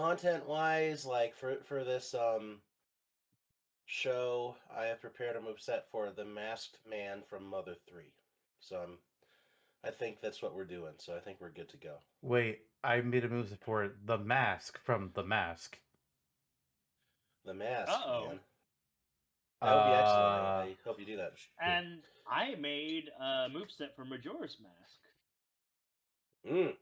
content-wise, like for this show, I have prepared a moveset for the Masked Man from Mother 3. So I think that's what we're doing. So I think we're good to go. Wait, I made a move for the mask from The Mask. The Mask, Uh-oh. man. That would be excellent. I hope you do that. And I made a moveset for Majora's Mask. Mm.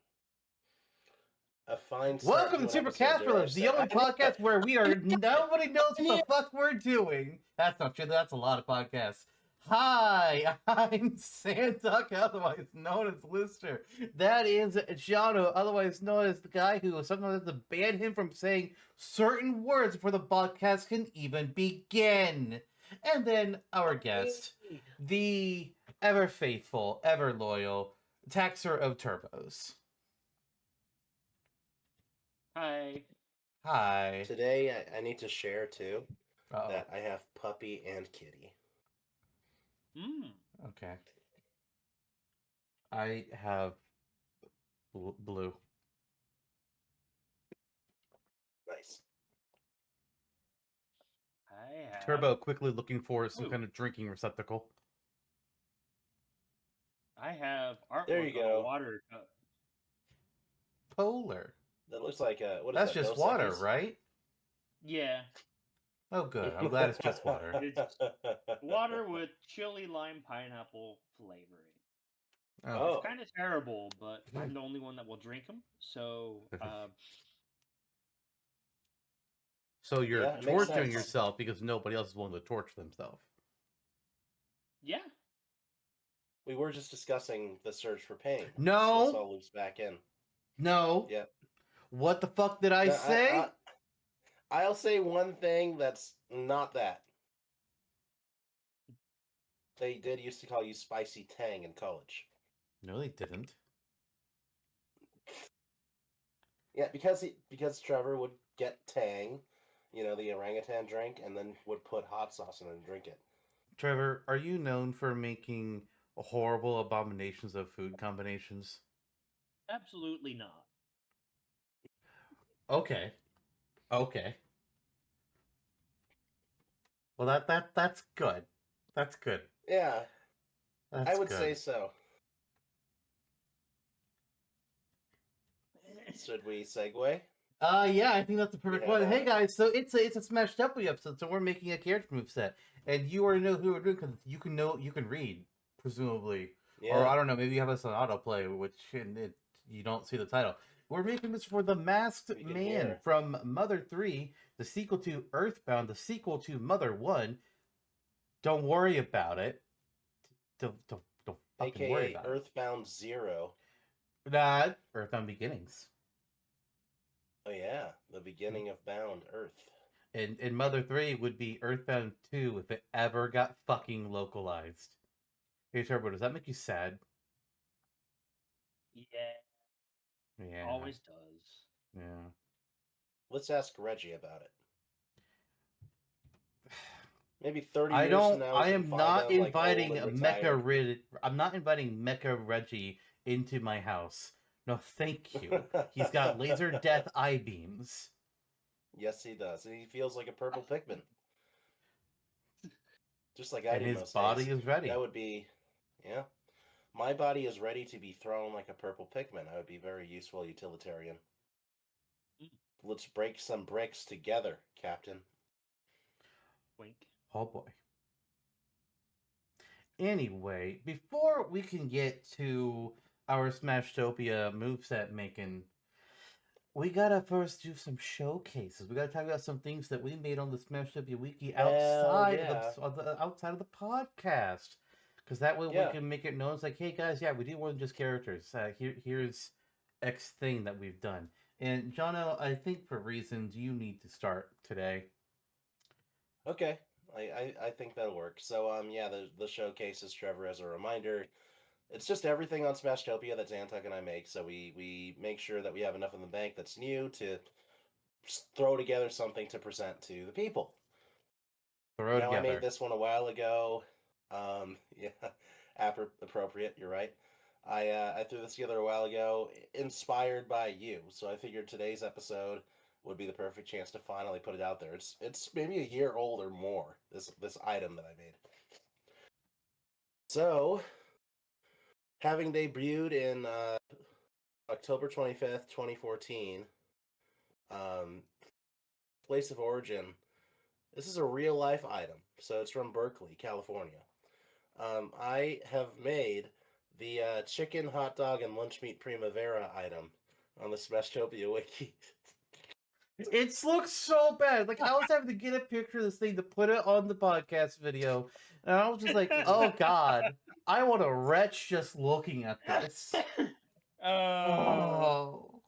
A fine start Welcome to to an Super episode, dare I Casperless, the say. only podcast where we are nobody knows what the fuck we're doing. That's not true. That's a lot of podcasts. Hi, I'm Zantok, otherwise known as Lister. That is Jonno, otherwise known as the guy who sometimes has to ban him from saying certain words before the podcast can even begin. And then our guest, the ever faithful, ever loyal Taxer of Turbos. Hi. Hi. Today, I need to share, too, Uh-oh. that I have Puppy and Kitty. Okay. I have blue. Nice. I have... Turbo quickly looking for some kind of drinking receptacle. I have artwork There you go. on a water cup. Polar. That looks like a... What is That's that? just Dos water, Equis? right? Yeah. Oh, good. I'm glad it's just water. It's water with chili lime pineapple flavoring. Oh. It's kind of terrible, but I'm the only one that will drink them. So, So you're Yeah, it makes torturing sense. yourself because nobody else is willing to torture themselves. yeah. We were just discussing the search for pain. No. This all loops back in. No. Yeah. What the fuck did I No, say? I'll say one thing that's not that. They did used to call you Spicy Tang in college. No, they didn't. Yeah, because Trevor would get Tang, the orangutan drink, and then would put hot sauce in it and drink it. Trevor, are you known for making horrible abominations of food combinations? Absolutely not. Okay. Well, that's good. That's good. Yeah, That's I would good. say so. Should we segue? Yeah, I think that's the perfect one. Hey that. guys, so it's a Smashtopia episode, so we're making a character moveset, and you already know who we're doing because you can read, presumably, Yeah. or I don't know, maybe you have us on autoplay, which you don't see the title. We're making this for the Masked Man from Mother 3, the sequel to Earthbound, the sequel to Mother 1. Don't worry about it. Don't fucking worry about Earthbound 0. That Earthbound Beginnings. Oh yeah, the beginning of Bound Earth. And Mother 3 would be Earthbound 2 if it ever got fucking localized. Hey Turbo, does that make you sad? Yeah. Always does. Yeah. Let's ask Reggie about it. Maybe 30 years from now. I am not inviting Mecha I'm not inviting Mecha Reggie into my house. No, thank you. He's got laser death eye beams. Yes, he does. And he feels like a purple Pikmin. Just like I do most days. And his body is ready. That would be... Yeah. My body is ready to be thrown like a purple Pikmin. I would be very useful utilitarian. Let's break some bricks together, Captain. Wink. Oh boy. Anyway, before we can get to our Smashtopia moveset making, we gotta first do some showcases. We gotta talk about some things that we made on the Smashtopia Wiki outside of the podcast, because that way we can make it known. It's like, hey guys, we do more than just characters. Here's X thing that we've done. And Jonno, I think for reasons you need to start today. Okay. I think that'll work. So, the showcases, Trevor, as a reminder, it's just everything on Smashtopia that Zantok and I make, so we make sure that we have enough in the bank that's new to throw together something to present to the people. I made this one a while ago. Appropriate, you're right. I threw this together a while ago, inspired by you, so I figured today's episode would be the perfect chance to finally put it out there. It's maybe a year old or more. This item that I made. So, having debuted in October 25th, 2014, um, place of origin. This is a real life item, so it's from Berkeley, California. I have made the chicken, hot dog, and lunch meat primavera item on the Smashtopia wiki. It looks so bad. Like I was having to get a picture of this thing to put it on the podcast video, and I was just like, "Oh God, I want to retch just looking at this." Oh,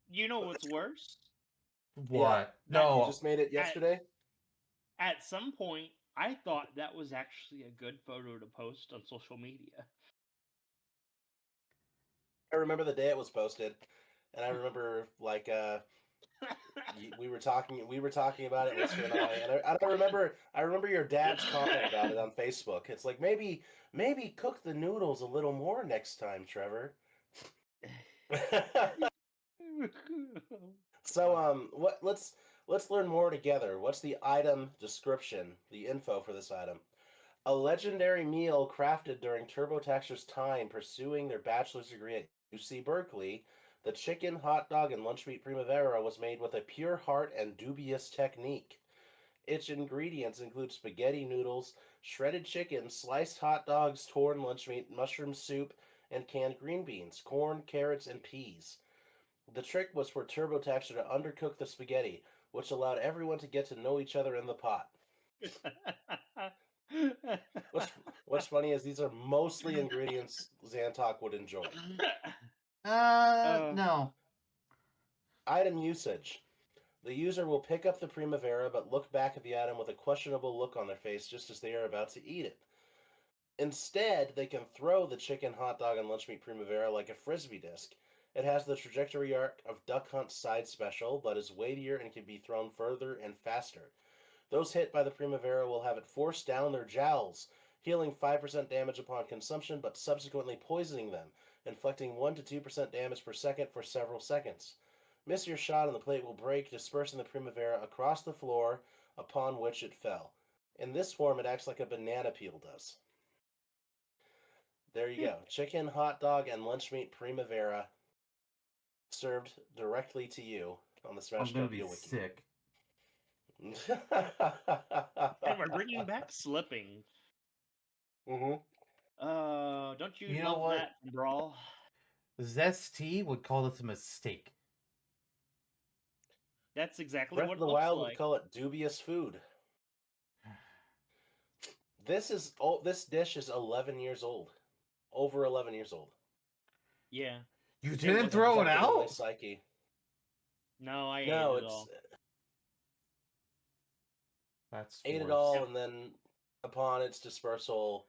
You know what's worse? Yeah, what? you No, just made it yesterday. At some point, I thought that was actually a good photo to post on social media. I remember the day it was posted, and I remember like we were talking about it, Lister and I remember your dad's comment about it on Facebook. It's like maybe cook the noodles a little more next time, Trevor. So let's learn more together. What's the item description, the info for this item? A legendary meal crafted during Turbotaxer's time pursuing their bachelor's degree at UC Berkeley, the chicken, hot dog, and lunch meat primavera was made with a pure heart and dubious technique. Its ingredients include spaghetti noodles, shredded chicken, sliced hot dogs, torn lunch meat, mushroom soup, and canned green beans, corn, carrots, and peas. The trick was for Turbotaxer to undercook the spaghetti, which allowed everyone to get to know each other in the pot. What's what's funny is these are mostly ingredients Zantok would enjoy. no. Item usage. The user will pick up the primavera but look back at the item with a questionable look on their face just as they are about to eat it. Instead, they can throw the chicken, hot dog, and lunch meat primavera like a frisbee disc. It has the trajectory arc of Duck Hunt's side special, but is weightier and can be thrown further and faster. Those hit by the primavera will have it force down their jowls, healing 5% damage upon consumption, but subsequently poisoning them, inflicting 1 to 2% damage per second for several seconds. Miss your shot and the plate will break, dispersing the primavera across the floor upon which it fell. In this form, it acts like a banana peel does. There you go. Chicken, hot dog, and lunch meat primavera served directly to you on the I'm gonna be Smashtopia wiki. sick. And we're bringing back slipping. Mm-hmm. Don't you, You know love what? that from Brawl? Zesty would call this a mistake. That's exactly Breath what of it the looks Wild like. would call it dubious food. This dish is 11 years old. Over 11 years old. Yeah. You It didn't was throw it Injected in my out? psyche. No, I ate No, it it's all. That's ate it worse. all, and then upon its dispersal,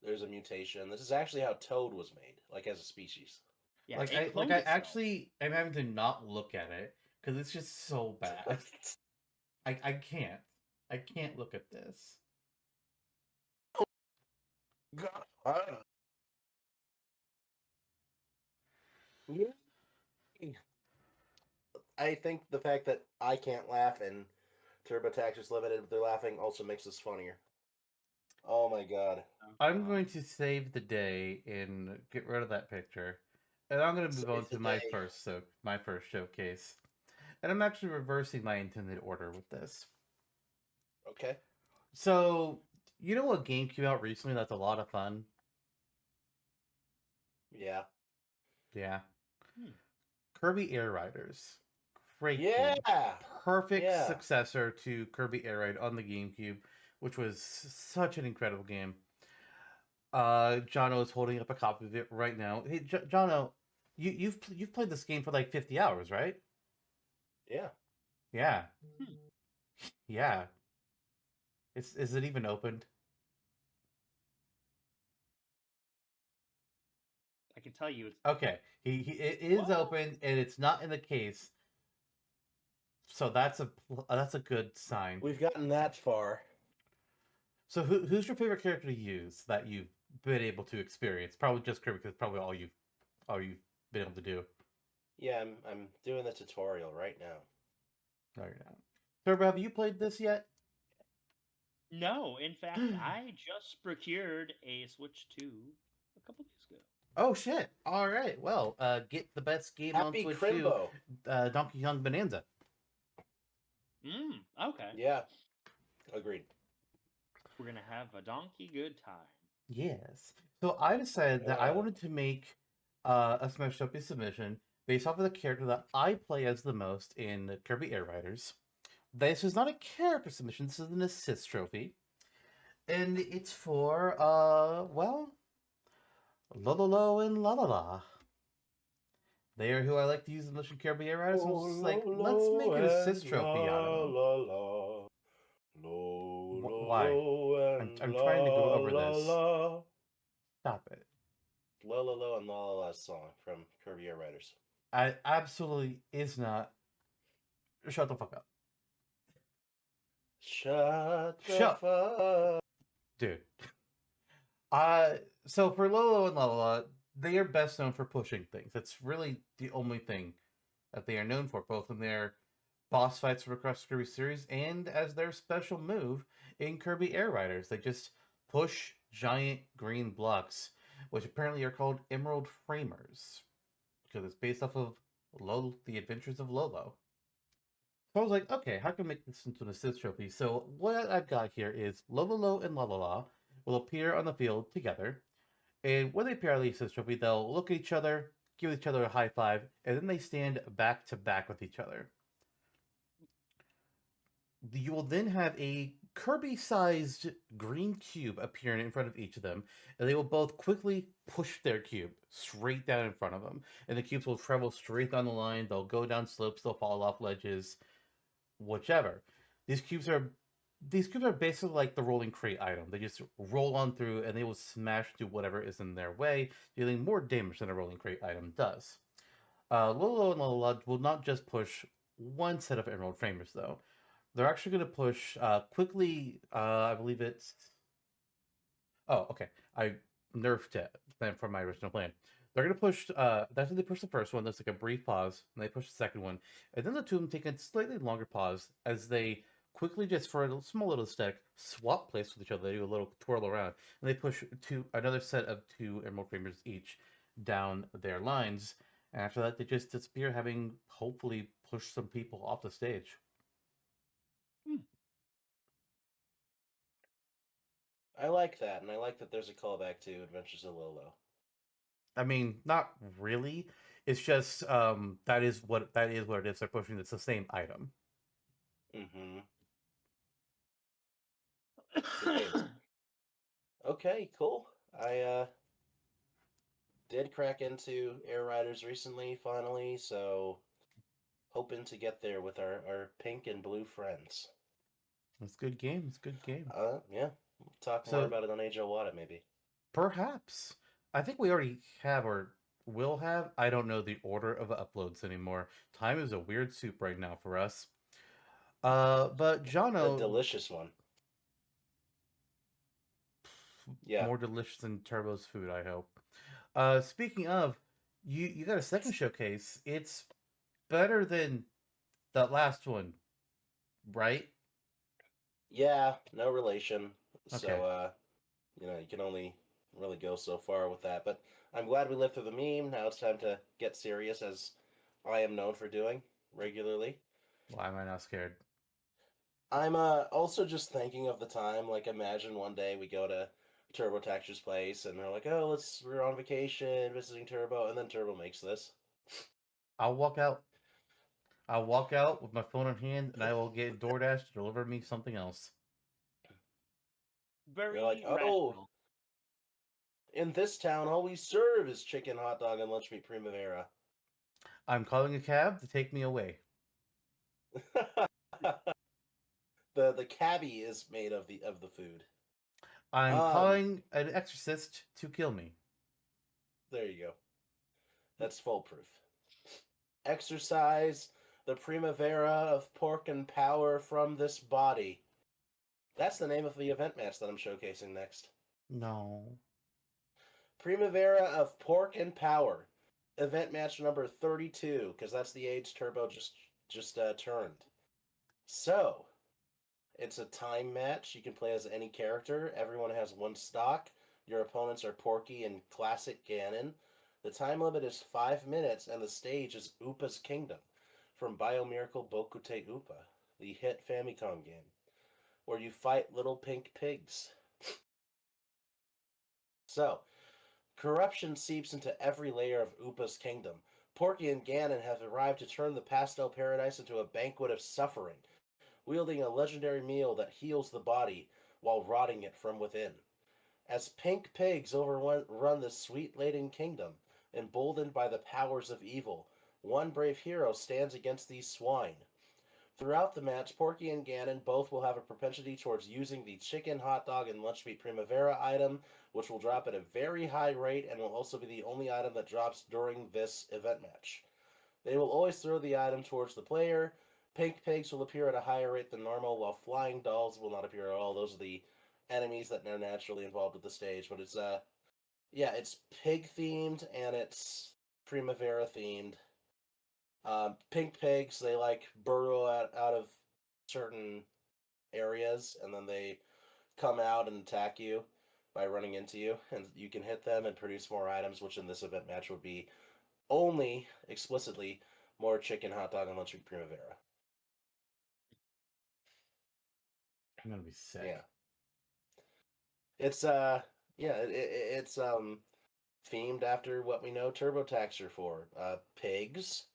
there's a mutation. This is actually how Toad was made, like as a species. Yeah, Like it I cloned itself. actually am having to not look at it because it's just so bad. I can't. I can't look at this. God. Yeah. I think the fact that I can't laugh and TurboTaxer's limited, but they're laughing also makes this funnier. Oh my god. I'm going to save the day and get rid of that picture, and I'm going to move Save on the to my day. first showcase. And I'm actually reversing my intended order with this. Okay. So, you know what game came out recently that's a lot of fun? Yeah. Yeah. Hmm. Kirby Air Riders. Great Yeah. game. Perfect Yeah. successor to Kirby Air Ride on the GameCube, which was such an incredible game. Jonno is holding up a copy of it right now. Hey, Jonno, you've played this game for like 50 hours, right? Yeah. Yeah. Hmm. Yeah. Is it even opened? I can tell you it's Okay. It is What? open and it's not in the case. So that's a good sign. We've gotten that far. So who's your favorite character to use that you've been able to experience? Probably just Kirby, because probably all you've been able to do. Yeah, I'm doing the tutorial right now. Right now. Turbo, have you played this yet? No, in fact, I just procured a Switch 2 a couple days ago. Oh shit! All right. Well, get the best game on Happy Switch 2, Crimbo. Donkey Kong Bonanza. Okay. Yeah, agreed. We're gonna have a donkey good time. Yes. So I decided that I wanted to make a Smashtopia submission based off of the character that I play as the most in Kirby Air Riders. This is not a character submission. This is an assist trophy, and it's for well, Lololo and La La La. They are who I like to use in Mission Kirby Air Riders. I was just like, let's make an assist trophy out of them. La la. Lo, lo, Why? lo, I'm and trying to go la, over la, this. la. Stop it. La La La and La La La song from Kirby Air Riders. I absolutely is not. Shut the fuck up. Shut the Shut. fuck. Dude. So for Lolo and La La La, they are best known for pushing things. That's really the only thing that they are known for, both in their boss fights from across the Kirby series and as their special move in Kirby Air Riders. They just push giant green blocks, which apparently are called Emerald Framers, because it's based off of the Adventures of Lolo. So I was like, okay, how can I make this into an assist trophy? So what I've got here is Lolo and La La La will appear on the field together, and when they appear on the assist trophy, they'll look at each other, give each other a high five, and then they stand back to back with each other. You will then have a Kirby-sized green cube appear in front of each of them, and they will both quickly push their cube straight down in front of them. And the cubes will travel straight down the line. They'll go down slopes. They'll fall off ledges, whichever. These cubes are basically like the rolling crate item. They just roll on through, and they will smash through whatever is in their way, dealing more damage than a rolling crate item does. Lolo and Lola will not just push one set of Emerald Framers, though. They're actually going to push quickly. I believe it's. Oh, okay. I nerfed it then from my original plan. They're going to push. That's when they push the first one. There's like a brief pause, and they push the second one, and then the two of them take a slightly longer pause as they quickly, just for a small little stick, swap place with each other. They do a little twirl around, and they push another set of two Emerald Framers each down their lines. And after that, they just disappear, having hopefully pushed some people off the stage. I like that, and I like that there's a callback to Adventures of Lolo. I mean, not really. It's just that is what it is. They're pushing. It's the same item. Mm-hmm. Okay, cool. I did crack into Air Riders recently, finally, so hoping to get there with our pink and blue friends. It's a good game. It's a good game. Yeah. We'll talk more So about it on Age of Watt, maybe. perhaps I think we already have or will have. I don't know the order of uploads anymore. Time is a weird soup right now for us. But The Jonno, delicious one. Yeah. more delicious than Turbo's food, I hope. Speaking of, you got a second showcase. It's better than that last one, right? Yeah, no relation. Okay. So, you can only really go so far with that. But I'm glad we lived through the meme. Now it's time to get serious, as I am known for doing regularly. Why am I not scared? I'm also just thinking of the time. Like, imagine one day we go to Turbotaxer's place and they're like, "Oh, we're on vacation visiting Turbo," and then Turbo makes this. I'll walk out. I'll walk out with my phone in hand, and I will get DoorDash to deliver me something else. Very You're like, "Oh, rational. in this town, all we serve is chicken, hot dog, and lunch meat primavera." I'm calling a cab to take me away. The cabbie is made of the food. I'm calling an exorcist to kill me. There you go. That's foolproof. Exercise the primavera of pork and power from this body. That's the name of the event match that I'm showcasing next. No. Primavera of pork and power. event match number 32, because that's the age Turbo just turned. So, it's a time match. You can play as any character. Everyone has one stock. Your opponents are Porky and Classic Ganon. The time limit is 5 minutes, and the stage is Upa's Kingdom from Biomiracle Bokute Upa, the hit Famicom game, where you fight little pink pigs. So, corruption seeps into every layer of Upa's kingdom. Porky and Ganon have arrived to turn the pastel paradise into a banquet of suffering, wielding a legendary meal that heals the body while rotting it from within. As pink pigs overrun this sweet-laden kingdom, emboldened by the powers of evil, one brave hero stands against these swine. Throughout the match, Porky and Ganon both will have a propensity towards using the chicken, hot dog, and lunch meat primavera item, which will drop at a very high rate and will also be the only item that drops during this event match. They will always throw the item towards the player. Pink pigs will appear at a higher rate than normal, while flying dolls will not appear at all. Those are the enemies that are naturally involved with the stage. But it's pig themed and it's primavera themed. Pink pigs, they like burrow out of certain areas and then they come out and attack you by running into you, and you can hit them and produce more items, which in this event match would be only explicitly more chicken, hot dog, and lunch meat primavera. I'm gonna be sick. Yeah, it's it's themed after what we know Turbotaxer for, pigs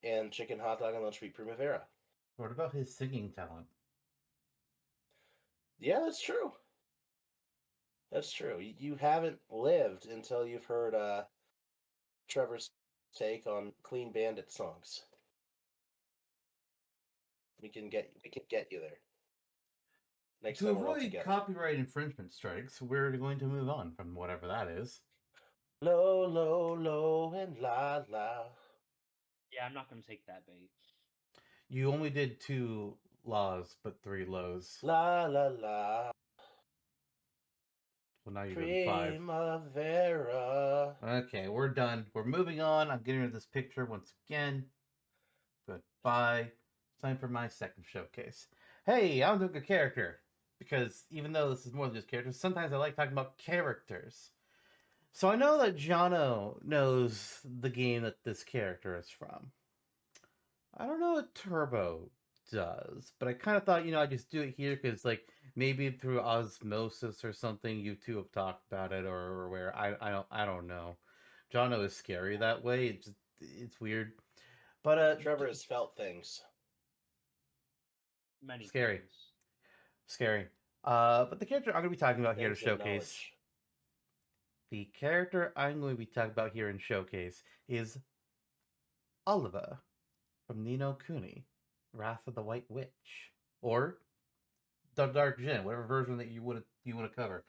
and chicken, hot dog, and lunch meat primavera. What about his singing talent? Yeah, that's true. That's true. You haven't lived until you've heard Trevor's take on Clean Bandit songs. We can get you there. Next To time we're all avoid together. copyright infringement strikes, we're going to move on from whatever that is. Low, low, low, and la la. Yeah, I'm not going to take that bait. You only did 2 laws, but 3 lows. La la la. Well, now you're doing 5. Primavera. Okay, we're done. We're moving on. I'm getting rid of this picture once again. Goodbye. Time for my second showcase. Hey, I'm doing a character. Because even though this is more than just characters, sometimes I like talking about characters. So I know that Jonno knows the game that this character is from. I don't know what Turbo does, but I kind of thought, I'd just do it here because, like, maybe through osmosis or something, you two have talked about it, or where I don't know. Jonno is scary that way. It's weird, but Trevor has felt things. Many scary, things. scary. But the character I'm going to be talking about here to Things and showcase. knowledge. The character I'm going to be talking about here in showcase is Oliver from Ni no Kuni, Wrath of the White Witch, or the Dark Djinn, whatever version that you want to cover.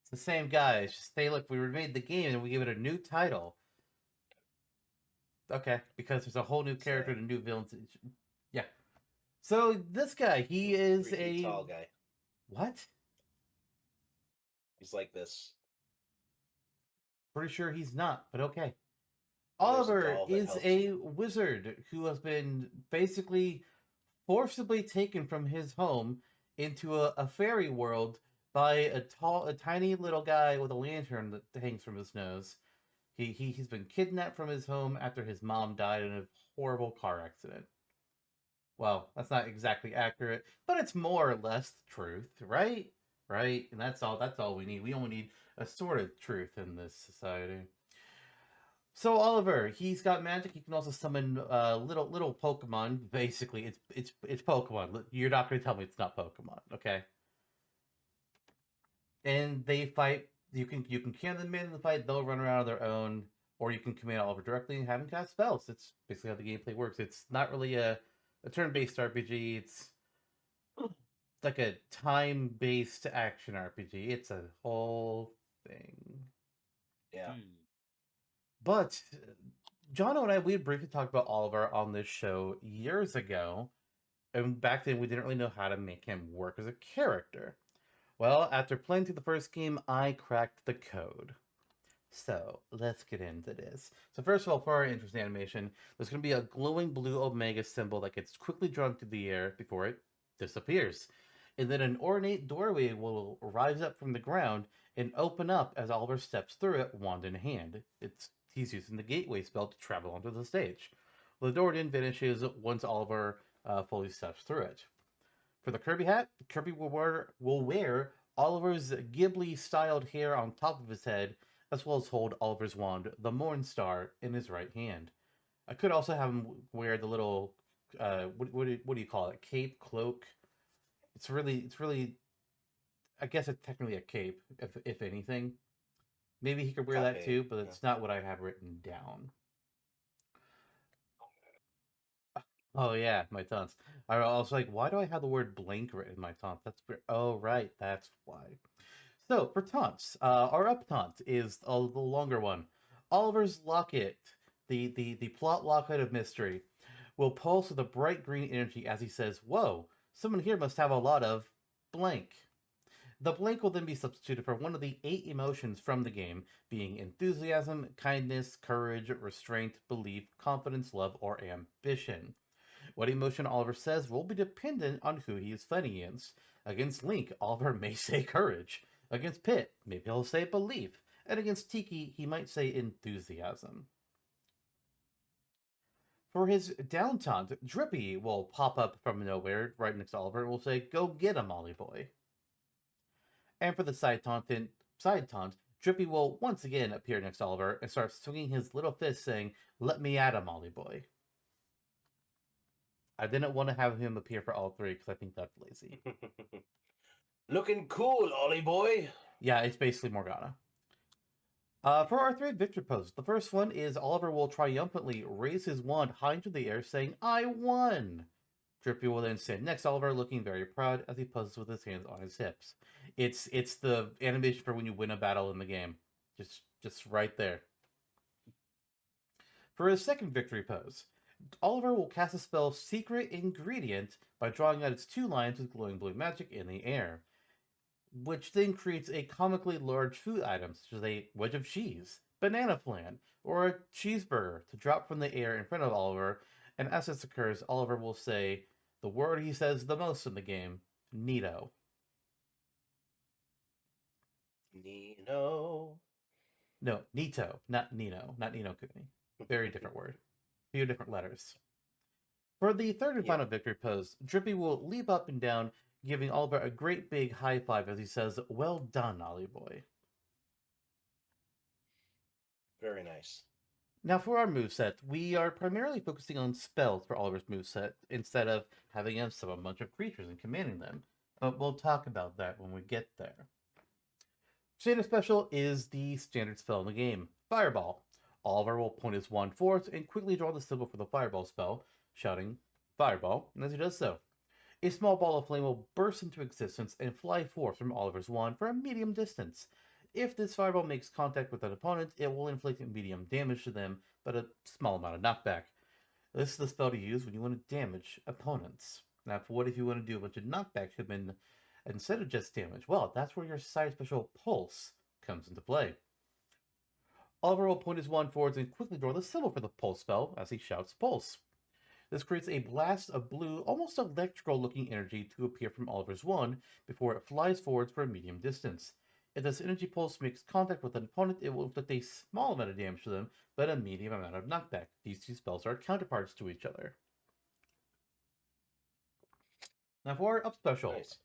It's the same guy. It's just look, we remade the game and we give it a new title. Okay, because there's a whole new character and a new villain. Yeah. So this guy, he is 3 feet a tall guy. What? He's like this. Pretty sure he's not, but okay. And there's a Oliver doll that is helps a you. wizard who has been basically forcibly taken from his home into a fairy world by a tiny little guy with a lantern that hangs from his nose. He's been kidnapped from his home after his mom died in a horrible car accident. Well, that's not exactly accurate, but it's more or less the truth, right? Right? And that's all we need. We only need a sort of truth in this society. So Oliver, he's got magic. He can also summon little Pokemon. Basically, it's Pokemon. You're not going to tell me it's not Pokemon, okay? And they fight. You can can them in the fight. They'll run around on their own, or you can command Oliver directly and have him cast spells. It's basically how the gameplay works. It's not really a turn-based RPG. It's like a time-based action RPG. It's a whole thing. Yeah. But Jonno and we had briefly talked about Oliver on this show years ago, and back then we didn't really know how to make him work as a character. Well, after playing through the first game, I cracked the code. So let's get into this. So first of all, for our interest animation, there's going to be a glowing blue omega symbol that gets quickly drawn through the air before it disappears. And then an ornate doorway will rise up from the ground and open up as Oliver steps through it, wand in hand. He's using the gateway spell to travel onto the stage. The door then vanishes once Oliver fully steps through it. For the Kirby hat, Kirby will wear Oliver's Ghibli-styled hair on top of his head, as well as hold Oliver's wand, the Morn Star, in his right hand. I could also have him wear the little, what do you call it? Cape, cloak. It's really. I guess it's technically a cape, if anything. Maybe he could wear that Cape. too, but Yeah. it's not what I have written down. Oh yeah, my taunts. I was like, why do I have the word blank written in my taunt? That's weird. Oh right, that's why. So for taunts, our up taunt is the longer one. Oliver's locket, the plot locket of mystery, will pulse with a bright green energy as he says, "Whoa, someone here must have a lot of blank." The blank will then be substituted for one of the 8 emotions from the game, being enthusiasm, kindness, courage, restraint, belief, confidence, love, or ambition. What emotion Oliver says will be dependent on who he is fighting against. Against Link, Oliver may say courage. Against Pit, maybe he'll say belief. And against Tiki, he might say enthusiasm. For his down taunt, Drippy will pop up from nowhere right next to Oliver and will say, "Go get him, Ollie boy." And for the side taunt, Drippy will once again appear next to Oliver and start swinging his little fist saying, "Let me at him, Ollie boy." I didn't want to have him appear for all 3 because I think that's lazy. Looking cool, Ollie boy. Yeah, it's basically Morgana. For our 3 victory poses, the first one is Oliver will triumphantly raise his wand high into the air, saying, "I won!" Drippy will then stand next to Oliver, looking very proud as he poses with his hands on his hips. It's the animation for when you win a battle in the game. Just right there. For his second victory pose, Oliver will cast the spell Secret Ingredient by drawing out its 2 lines with glowing blue magic in the air, which then creates a comically large food item, such as a wedge of cheese, banana flan, or a cheeseburger to drop from the air in front of Oliver, and as this occurs, Oliver will say the word he says the most in the game, Nito. Nino. No, Nito, not Nino, not Nino Kuni. Very different word. Few different letters. For the third and final victory pose, Drippy will leap up and down, giving Oliver a great big high five as he says, "Well done, Ollie boy." Very nice. Now for our moveset, we are primarily focusing on spells for Oliver's moveset, instead of having him summon a bunch of creatures and commanding them. But we'll talk about that when we get there. Standard Special is the standard spell in the game, Fireball. Oliver will point his wand forth and quickly draw the symbol for the Fireball spell, shouting, "Fireball," and as he does so, a small ball of flame will burst into existence and fly forth from Oliver's wand for a medium distance. If this fireball makes contact with an opponent, it will inflict medium damage to them, but a small amount of knockback. This is the spell to use when you want to damage opponents. Now, for what if you want to do a bunch of knockback to them instead of just damage? Well, that's where your side special Pulse comes into play. Oliver will point his wand forwards and quickly draw the symbol for the Pulse spell as he shouts Pulse. This creates a blast of blue, almost electrical looking energy to appear from Oliver's wand before it flies forwards for a medium distance. If this energy pulse makes contact with an opponent, it will inflict a small amount of damage to them, but a medium amount of knockback. These 2 spells are counterparts to each other. Now for our up special, Nice.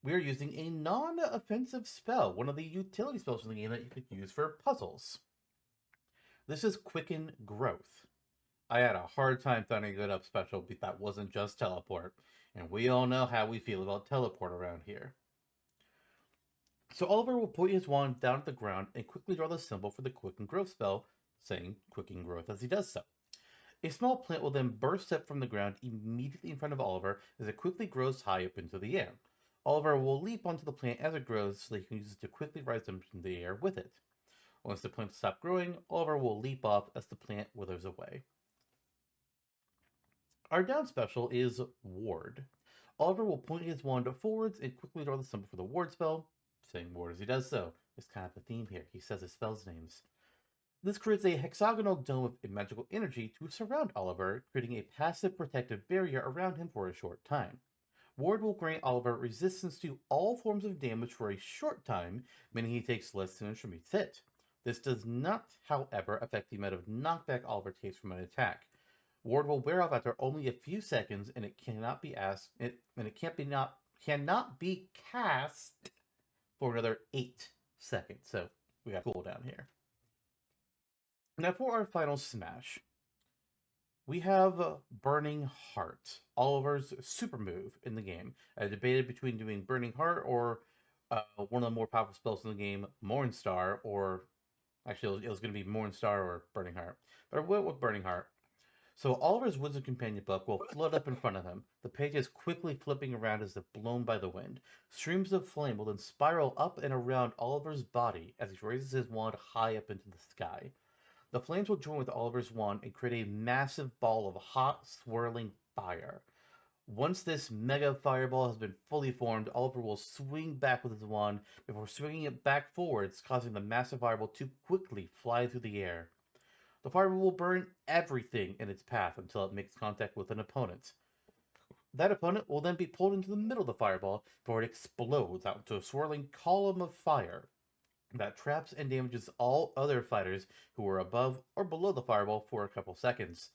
we are using a non-offensive spell, one of the utility spells in the game that you could use for puzzles. This is Quicken Growth. I had a hard time finding a good up special that wasn't just teleport, and we all know how we feel about teleport around here. So Oliver will point his wand down to the ground and quickly draw the symbol for the Quicken Growth spell, saying Quicken Growth as he does so. A small plant will then burst up from the ground immediately in front of Oliver as it quickly grows high up into the air. Oliver will leap onto the plant as it grows so that he can use it to quickly rise up into the air with it. Once the plant stops growing, Oliver will leap off as the plant withers away. Our down special is Ward. Oliver will point his wand forwards and quickly draw the symbol for the Ward spell, saying Ward as he does so. There's kind of a theme here. He says his spell's names. This creates a hexagonal dome of magical energy to surround Oliver, creating a passive protective barrier around him for a short time. Ward will grant Oliver resistance to all forms of damage for a short time, meaning he takes less damage from each hit. This does not, however, affect the amount of knockback Oliver takes from an attack. Ward will wear off after only a few seconds, and it cannot be cannot be cast for another 8 seconds. So we got cooldown here. Now for our final smash, we have Burning Heart, Oliver's super move in the game. I debated between doing Burning Heart or one of the more powerful spells in the game, Mornstar, or actually it was going to be Mornstar or Burning Heart. But I went with Burning Heart. So Oliver's Woods Companion book will float up in front of him, the pages quickly flipping around as if blown by the wind. Streams of flame will then spiral up and around Oliver's body as he raises his wand high up into the sky. The flames will join with Oliver's wand and create a massive ball of hot, swirling fire. Once this mega fireball has been fully formed, Oliver will swing back with his wand before swinging it back forwards, causing the massive fireball to quickly fly through the air. The fireball will burn everything in its path until it makes contact with an opponent. That opponent will then be pulled into the middle of the fireball before it explodes out into a swirling column of fire that traps and damages all other fighters who are above or below the fireball for a couple seconds.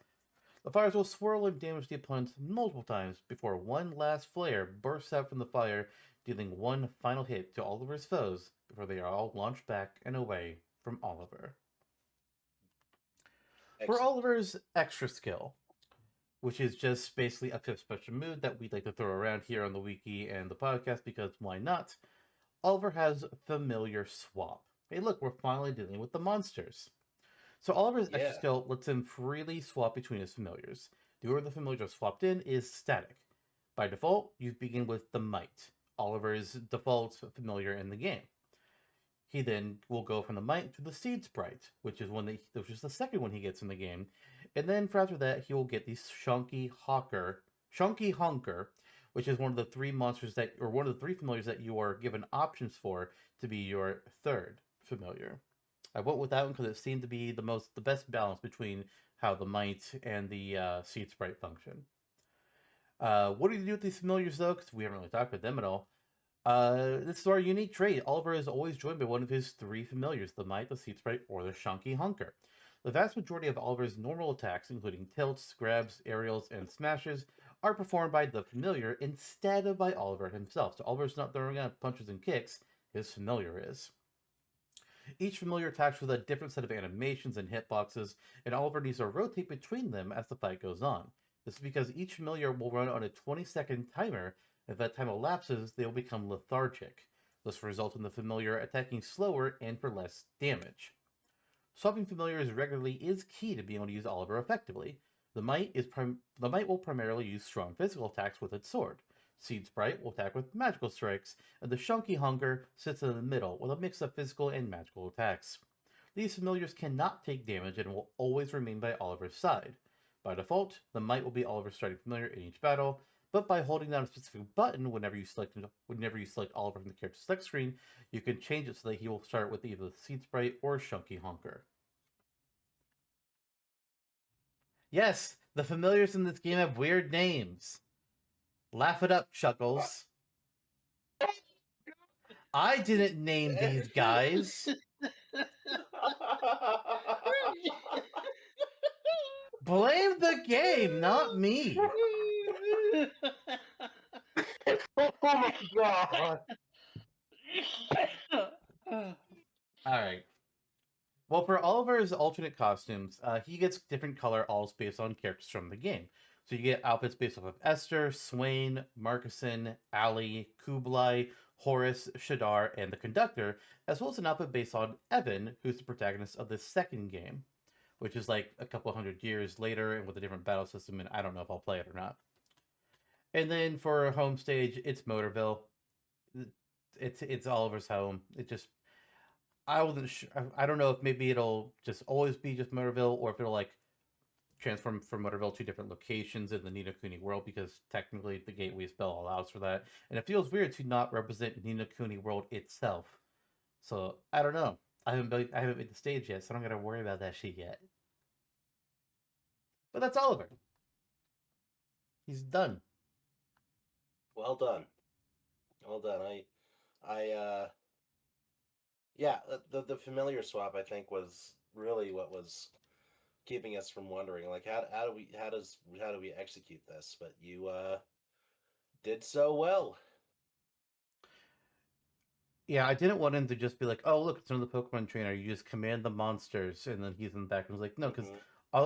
The fires will swirl and damage the opponents multiple times before one last flare bursts out from the fire, dealing one final hit to Oliver's foes before they are all launched back and away from Oliver. For Excellent. Oliver's extra skill, which is just basically a fifth special move that we'd like to throw around here on the wiki and the podcast because why not? Oliver has Familiar Swap. Hey, look, we're finally dealing with the monsters. So Oliver's extra Yeah. skill lets him freely swap between his familiars. The order the familiars are swapped in is static. By default, you begin with the Mite, Oliver's default familiar in the game. He then will go from the Mite to the Seed Sprite, which is the second one he gets in the game, and then for after that he will get the Shunky Honker, which is one of the three one of the three familiars that you are given options for to be your third familiar. I went with that one because it seemed to be the best balance between how the Mite and the Seed Sprite function. What do you do with these familiars though? Because we haven't really talked about them at all. This is our unique trait. Oliver is always joined by one of his three familiars, the Mite, the Seed Sprite, or the Shunky Hunker. The vast majority of Oliver's normal attacks, including tilts, grabs, aerials, and smashes, are performed by the familiar instead of by Oliver himself. So Oliver's not throwing out punches and kicks, his familiar is. Each familiar attacks with a different set of animations and hitboxes, and Oliver needs to rotate between them as the fight goes on. This is because each familiar will run on a 20-second timer. If that time elapses, they will become lethargic. This results in the familiar attacking slower and for less damage. Swapping familiars regularly is key to being able to use Oliver effectively. The Mite will primarily use strong physical attacks with its sword. Seed Sprite will attack with magical strikes, and the Shunky Hunger sits in the middle with a mix of physical and magical attacks. These familiars cannot take damage and will always remain by Oliver's side. By default, the Mite will be Oliver's starting familiar in each battle, but by holding down a specific button whenever you select Oliver from the character select screen, you can change it so that he will start with either the Seed Sprite or Shunky Hunker. Yes, the familiars in this game have weird names. Laugh it up, Chuckles. I didn't name these guys. Blame the game, not me. Oh my god. Alright. Well, for Oliver's alternate costumes, he gets different color alls based on characters from the game. So you get outfits based off of Esther, Swain, Marcuson, Ali, Kublai, Horace, Shadar, and the Conductor, as well as an outfit based on Evan, who's the protagonist of the second game, which is like a couple hundred years later and with a different battle system, and I don't know if I'll play it or not. And then for home stage, it's Motorville. It's Oliver's home. I wasn't sure. I don't know if maybe it'll just always be just Motorville, or if it'll like transform from Motorville to different locations in the Ni no Kuni world, because technically the Gateway spell allows for that. And it feels weird to not represent Ni no Kuni world itself. So I don't know. I haven't made the stage yet, so I don't gotta worry about that shit yet. But that's Oliver. He's done. Well done. Well done. Yeah, the familiar swap I think was really what was keeping us from wondering, like how do we execute this? But you did so well. Yeah, I didn't want him to just be like, "Oh, look, it's another Pokemon trainer. You just command the monsters, and then he's in the back." And I was like, "No, because Hmm.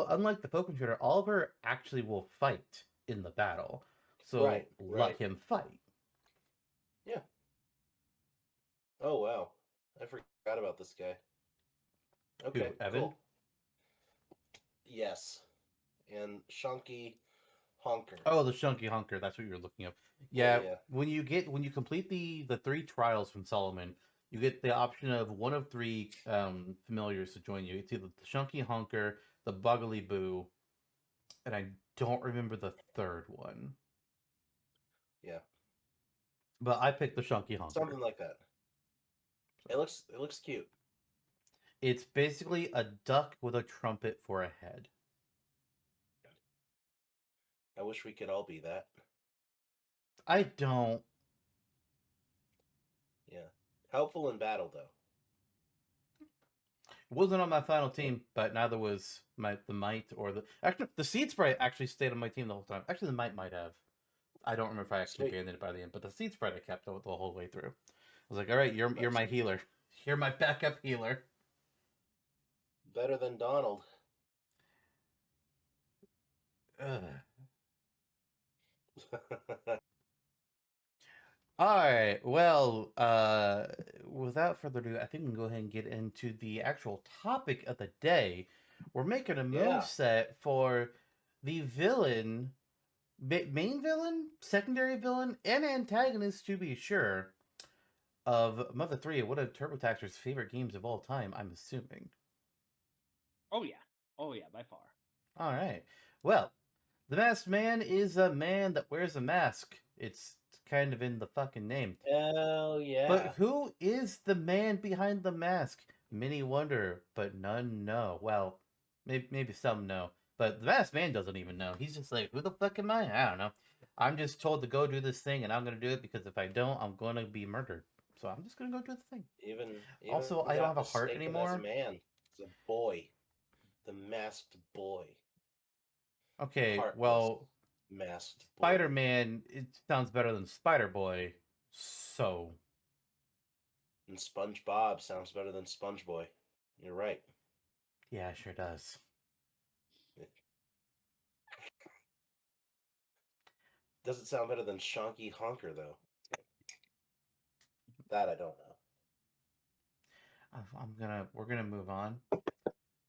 unlike the Pokemon trainer, Oliver actually will fight in the battle. So Right, let right. him fight." Yeah. Oh wow, I forgot about this guy. Who, Okay, Evan? cool. Yes, and Shunky Honker. Oh, the Shunky Hunker. That's what you were looking up. Yeah, Yeah, yeah. when you complete the three trials from Solomon, you get the option of one of three familiars to join you. It's either the Shunky Hunker, the Buggly Boo, and I don't remember the third one. Yeah, But I picked the Shunky Hunker. something like that. It looks cute. It's basically a duck with a trumpet for a head. I wish we could all be that. I don't. Yeah, helpful in battle though. Wasn't on my final Yeah. team, but neither was the Might or the actually the Seed Sprite actually stayed on my team the whole time. Actually, the might have. I don't remember if I actually Sweet. abandoned it by the end, but the Seed Sprite I kept the whole way through. I was like, all right, you're That's my healer. You're my backup healer. better than Donald. Ugh. All right. Well, without further ado, I think we can go ahead and get into the actual topic of the day. We're making a move Yeah. set for the villain, main villain, secondary villain, and antagonist to be sure, of Mother 3, one of Turbotaxer's favorite games of all time, I'm assuming. Oh yeah. Oh yeah, by far. All right. Well, the masked man is a man that wears a mask. It's kind of in the fucking name. Hell But yeah. who is the man behind the mask? Many wonder, but none know. Well, maybe some know, but the masked man doesn't even know. He's just like, who the fuck am I? I don't know. I'm just told to go do this thing, and I'm gonna do it because if I don't, I'm gonna be murdered. So I'm just gonna go do the thing. Even Also, I don't got have a heart mistaken as a anymore. man. It's a boy. The masked boy. Okay, Heartless well, masked boy. Spider-Man, it sounds better than Spider-Boy. So, And SpongeBob sounds better than SpongeBoy. You're right. yeah, it sure does. Does it sound better than Shonky Honker though? That I don't know. We're gonna move on.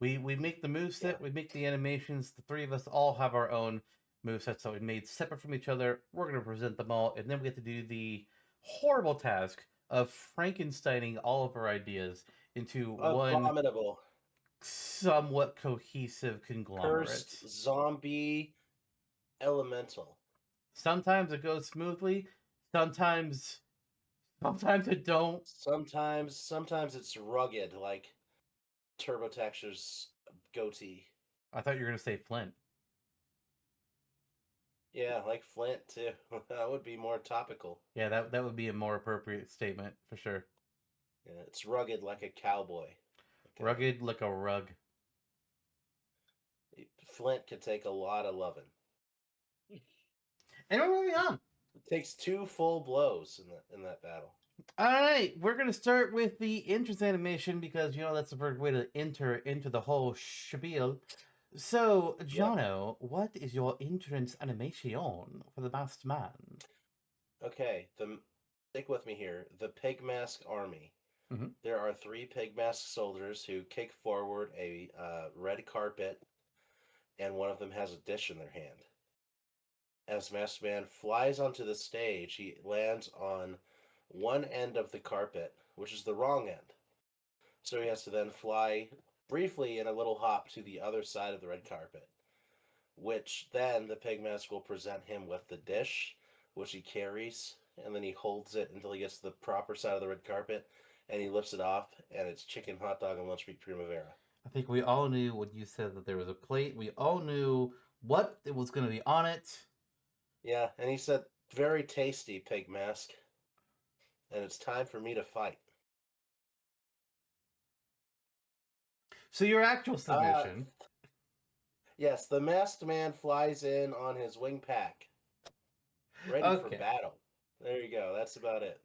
We make the move Yeah. set, we make the animations. The three of us all have our own move sets that we made separate from each other. We're gonna present them all, and then we get to do the horrible task of Frankensteining all of our ideas into one Abominable. somewhat cohesive conglomerate. Cursed zombie elemental. Sometimes it goes smoothly, sometimes it don't. Sometimes it's rugged like Turbotaxer's goatee. I thought you were gonna say Flint. Yeah, like Flint too. That would be more topical. Yeah, that would be a more appropriate statement for sure. Yeah, it's rugged like a cowboy. Okay. Rugged like a rug. Flint could take a lot of loving. And we're moving on. It takes 2 full blows in that battle. All right, we're gonna start with the entrance animation because that's the perfect way to enter into the whole spiel. So, Yeah. Jonno, what is your entrance animation for the masked man? Okay. Stick with me here. The Pig Mask Army. Mhm. There are 3 Pig Mask soldiers who kick forward a red carpet, and one of them has a dish in their hand. As Masked Man flies onto the stage, he lands on one end of the carpet, which is the wrong end. So he has to then fly briefly in a little hop to the other side of the red carpet, which then the pig mask will present him with the dish, which he carries, and then he holds it until he gets to the proper side of the red carpet, and he lifts it off, and it's chicken, hot dog, and lunch meat primavera. I think we all knew when you said that there was a plate. We all knew what it was going to be on it. Yeah, and he said, "Very tasty, pig mask, and it's time for me to fight." So your actual Uh, submission. yes, the masked man flies in on his wing pack, ready for Okay. battle. There you go. That's about it.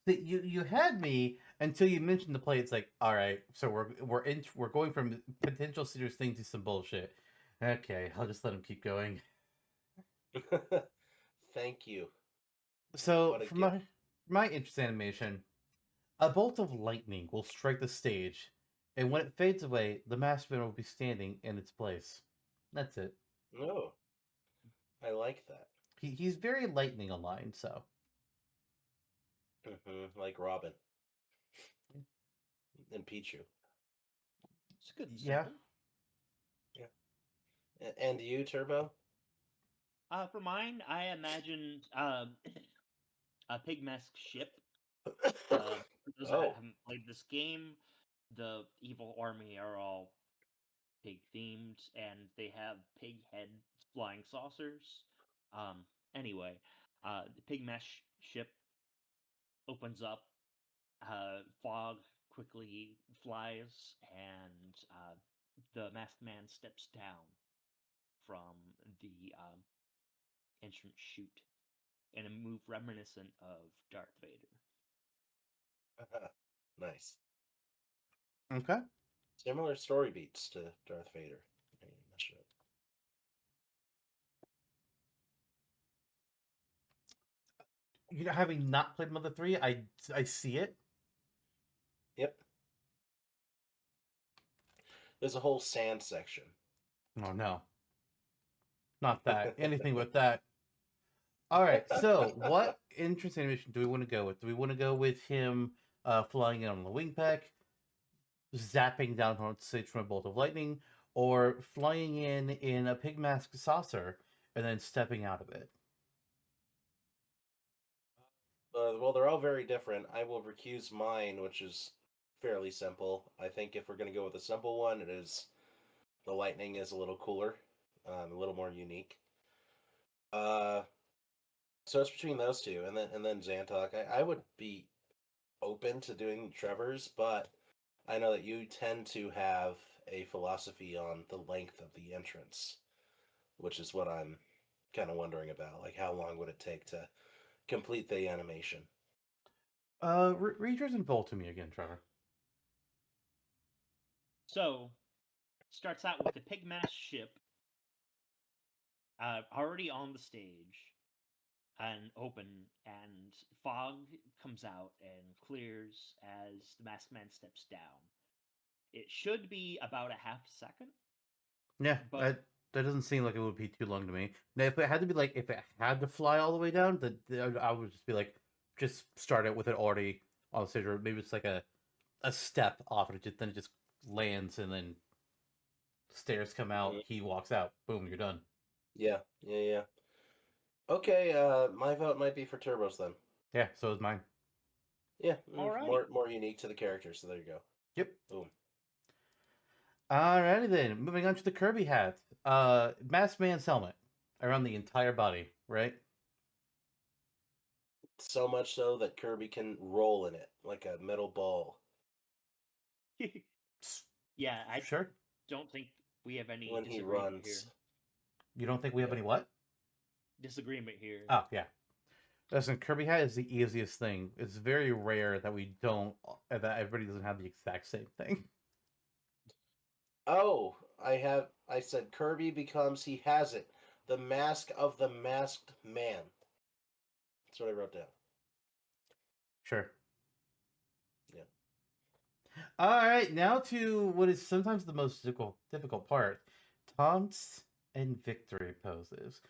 You had me until you mentioned the play. It's like, all right, so we're going from potential serious thing to some bullshit. Okay, I'll just let him keep going. Thank you. So What a for gift. my interest animation, a bolt of lightning will strike the stage, and when it fades away, the masked man will be standing in its place. That's it. Oh, I like that. He's very lightning aligned, so Like Robin and Pichu. It's a good yeah. symbol. Yeah. And you, Turbo? For mine, I imagine a pig mask ship. For those that Oh. haven't played this game, the evil army are all pig themed, and they have pig head flying saucers. Um, anyway, the pig mesh ship opens up. Fog quickly flies, and the masked man steps down from the entrance chute in a move reminiscent of Darth Vader. Nice. Okay. Similar story beats to Darth Vader. I didn't mention it. You know, having not played Mother 3, I see it. Yep. There's a whole sand section. Oh no, not that. Anything but that. All right. So, what interest animation do we want to go with? Do we want to go with him flying in on the wing pack, zapping down on stage from a bolt of lightning, or flying in a pig mask saucer and then stepping out of it? Well, they're all very different. I will recuse mine, which is fairly simple. I think if we're going to go with a simple one, it is the lightning is a little cooler, a little more unique. Uh, so it's between those two, and then Zantok. I would be open to doing Trevor's, but I know that you tend to have a philosophy on the length of the entrance, which is what I'm kind of wondering about. Like, how long would it take to complete the animation? Read yours in full to me again, Trevor. So, starts out with the pig mask ship already on the stage and open, and fog comes out and clears as the masked man steps down. It should be about a half second, Yeah, but that doesn't seem like it would be too long to me. Now, if it had to be like, if it had to fly all the way down, I would just be like, just start it with it already on the stage, or maybe it's like a step off it, then it just lands, and then stairs come out, Mhm. he walks out, boom, you're done. Yeah, yeah, yeah. Okay, my vote might be for Turbos then. Yeah, so is mine. Yeah, alrighty. more unique to the character. So there you go. Yep. Boom. Alrighty then, moving on to the Kirby hat. Masked Man's helmet around the entire body, right? So much so that Kirby can roll in it like a metal ball Yeah, I Sure. don't think we have any when he disagreement here. runs. You don't think we have Yeah. any what? Disagreement here. Oh, yeah. Listen, Kirby hat is the easiest thing. It's very rare that we don't, that everybody doesn't have the exact same thing. Oh, I said Kirby becomes he has it. The mask of the masked man. That's what I wrote down. Sure. Yeah. All right, now to what is sometimes the most difficult part: taunts and victory poses.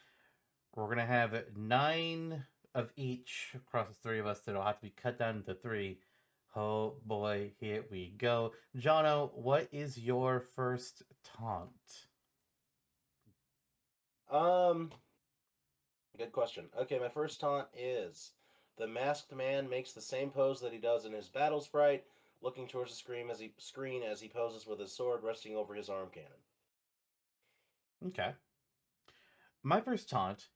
We're gonna have 9 of each across the three of us that'll have to be cut down into 3. Oh boy, here we go. Jonno, what is your first taunt? Um, Good question. Okay, my first taunt is The masked man makes the same pose that he does in his battle sprite, looking towards the screen as he poses with his sword resting over his arm cannon. Okay. My first taunt.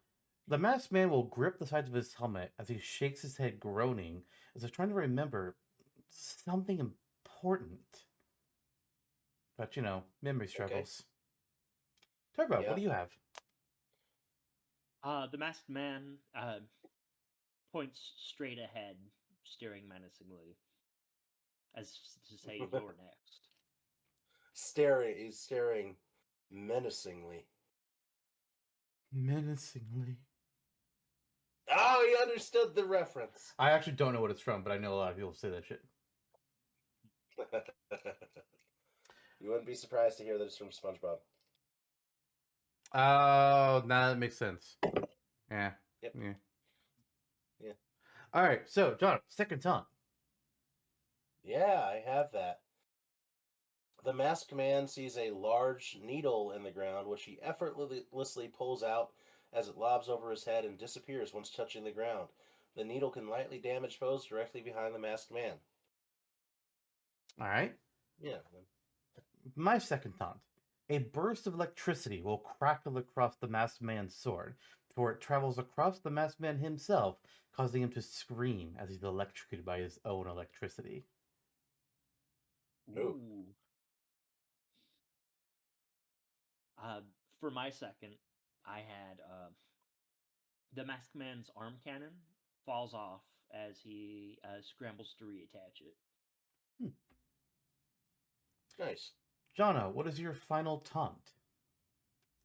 The masked man will grip the sides of his helmet as he shakes his head, groaning, as if trying to remember something important. But, memory Okay. struggles. Turbo, what Yeah. do you have? The masked man points straight ahead, staring menacingly, as to say, "You're next." He's staring menacingly. Menacingly. Oh, he understood the reference. I actually don't know what it's from, but I know a lot of people say that shit. You wouldn't be surprised to hear that it's from SpongeBob. Oh, now that makes sense. Yeah. Yep. Yeah. Yeah. All right, so, John, second taunt. Yeah, I have that. The masked man sees a large needle in the ground, which he effortlessly pulls out as it lobs over his head and disappears once touching the ground. The needle can lightly damage foes directly behind the masked man. All right. Yeah. My second taunt. A burst of electricity will crackle across the masked man's sword, before it travels across the masked man himself, causing him to scream as he's electrocuted by his own electricity. Ooh. Ooh. Uh, for my second, I had the masked man's arm cannon falls off as he scrambles to reattach it. Hmm. Nice. Jono, what is your final taunt?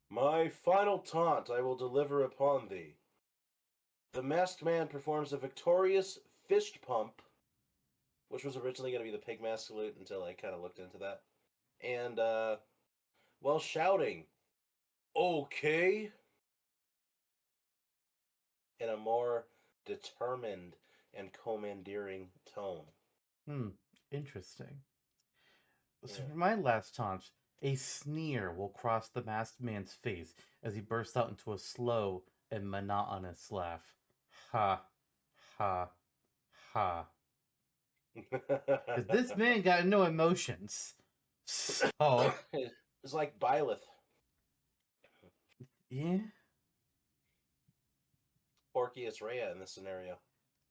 My final taunt I will deliver upon thee. The masked man performs a victorious fist pump, which was originally going to be the pig mask salute until I kind of looked into that. And, while shouting, okay, in a more determined and commandeering tone. Interesting. So Yeah. for my last taunt, a sneer will cross the masked man's face as he bursts out into a slow and monotonous laugh. Ha, ha, ha. Because this man got no emotions. So, It's like Byleth, yeah. Porcius Rhea in this scenario.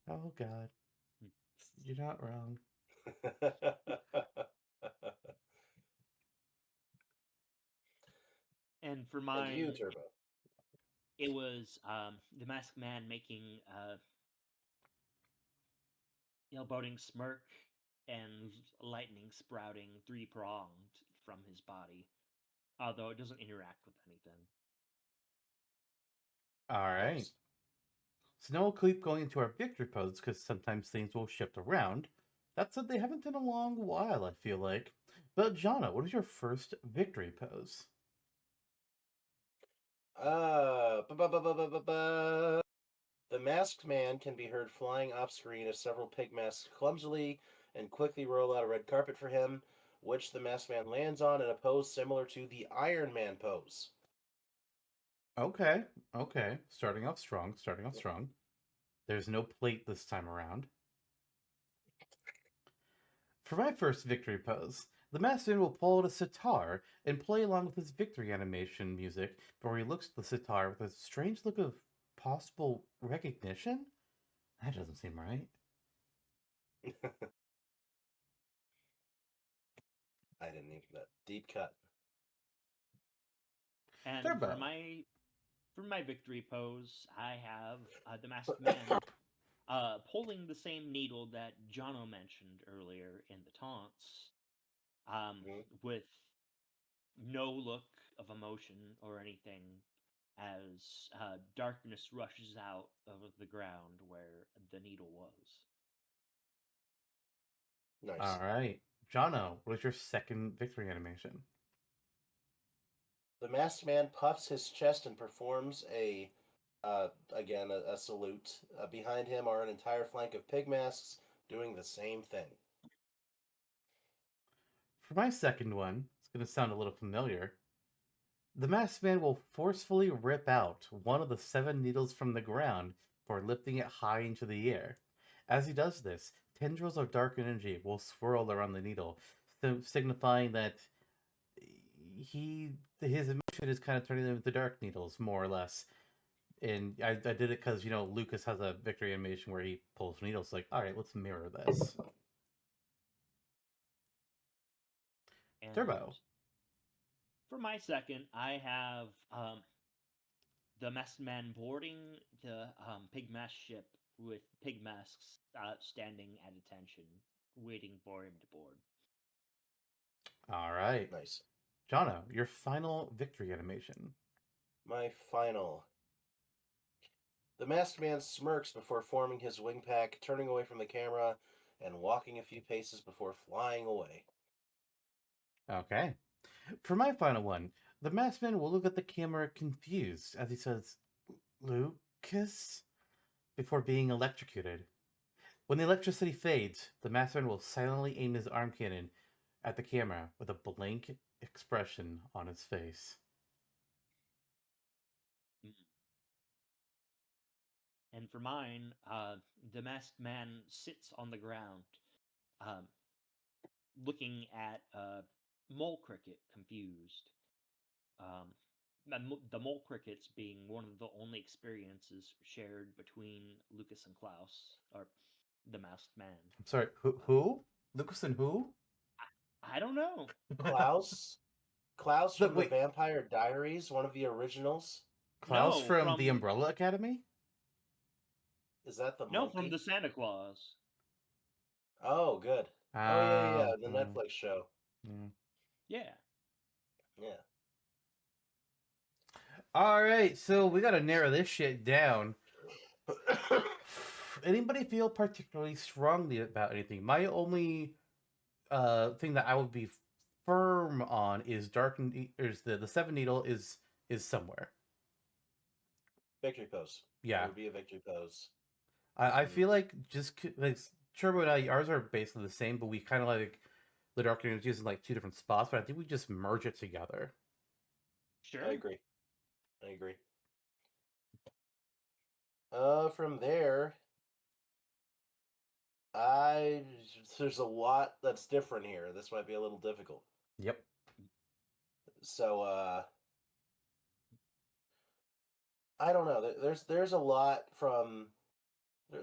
Oh, God. You're not wrong. And for And you, mine, Turbo. it was the masked man making ill-boding smirk and lightning sprouting three-pronged from his body, although it doesn't interact with anything. All right. Nice. So now we'll keep going into our victory pose because sometimes things will shift around. That's what they haven't in a long while, I feel like. But, Jana, what is your first victory pose? Ba-ba-ba-ba-ba-ba. The masked man can be heard flying off screen as several pig masks clumsily and quickly roll out a red carpet for him, which the masked man lands on in a pose similar to the Iron Man pose. Okay, okay. Starting off strong, starting off Yep. strong. There's no plate this time around. For my first victory pose, the master will pull out a sitar and play along with his victory animation music before he looks at the sitar with a strange look of possible recognition? That doesn't seem right. I didn't even that deep cut. And Turbo. for my victory pose, I have the masked man pulling the same needle that Jono mentioned earlier in the taunts, Mhm. with no look of emotion or anything, as darkness rushes out of the ground where the needle was. Nice. All right. Jono, what is your second victory animation? The masked man puffs his chest and performs a salute. Behind him are an entire flank of pig masks doing the same thing. For my second one, it's going to sound a little familiar. The masked man will forcefully rip out one of the seven needles from the ground before lifting it high into the air. As he does this, tendrils of dark energy will swirl around the needle, signifying that his emotion is kind of turning them into dark needles, more or less. And I did it because Lucas has a victory animation where he pulls needles. Like, all right, let's mirror this. And Turbo. for my second, I have the masked man boarding the pig mask ship with pig masks standing at attention, waiting for him to board. All right, Nice. Jonno, your final victory animation. My final. The masked man smirks before forming his wing pack, turning away from the camera, and walking a few paces before flying away. Okay. For my final one, the masked man will look at the camera confused as he says, Lucas? Before being electrocuted. When the electricity fades, the masked man will silently aim his arm cannon at the camera with a blank expression on his face. Mm. And for mine, the masked man sits on the ground, um, looking at mole cricket, confused. The mole crickets being one of the only experiences shared between Lucas and Klaus, or the masked man. I'm sorry, who? Lucas and who? I don't know. Klaus? Klaus The, from the wait, Vampire Diaries, one of the originals? Klaus No, from the Umbrella Academy? Is that the no, from monkey? the Santa Claus. Oh, good. Oh, yeah, the Netflix show. Yeah. Yeah. Yeah. All right, so we got to narrow this shit down. Anybody feel particularly strongly about anything? My only thing that I would be firm on is is the seven needle is somewhere. Victory pose. Yeah, It would be a victory pose. I feel like just like Turbo and I, ours are basically the same, but we kind of like the dark energies in like two different spots. But I think we just merge it together. Sure. I agree. From there, I there's a lot that's different here. This might be a little difficult. Yep. So, I don't know. There's a lot from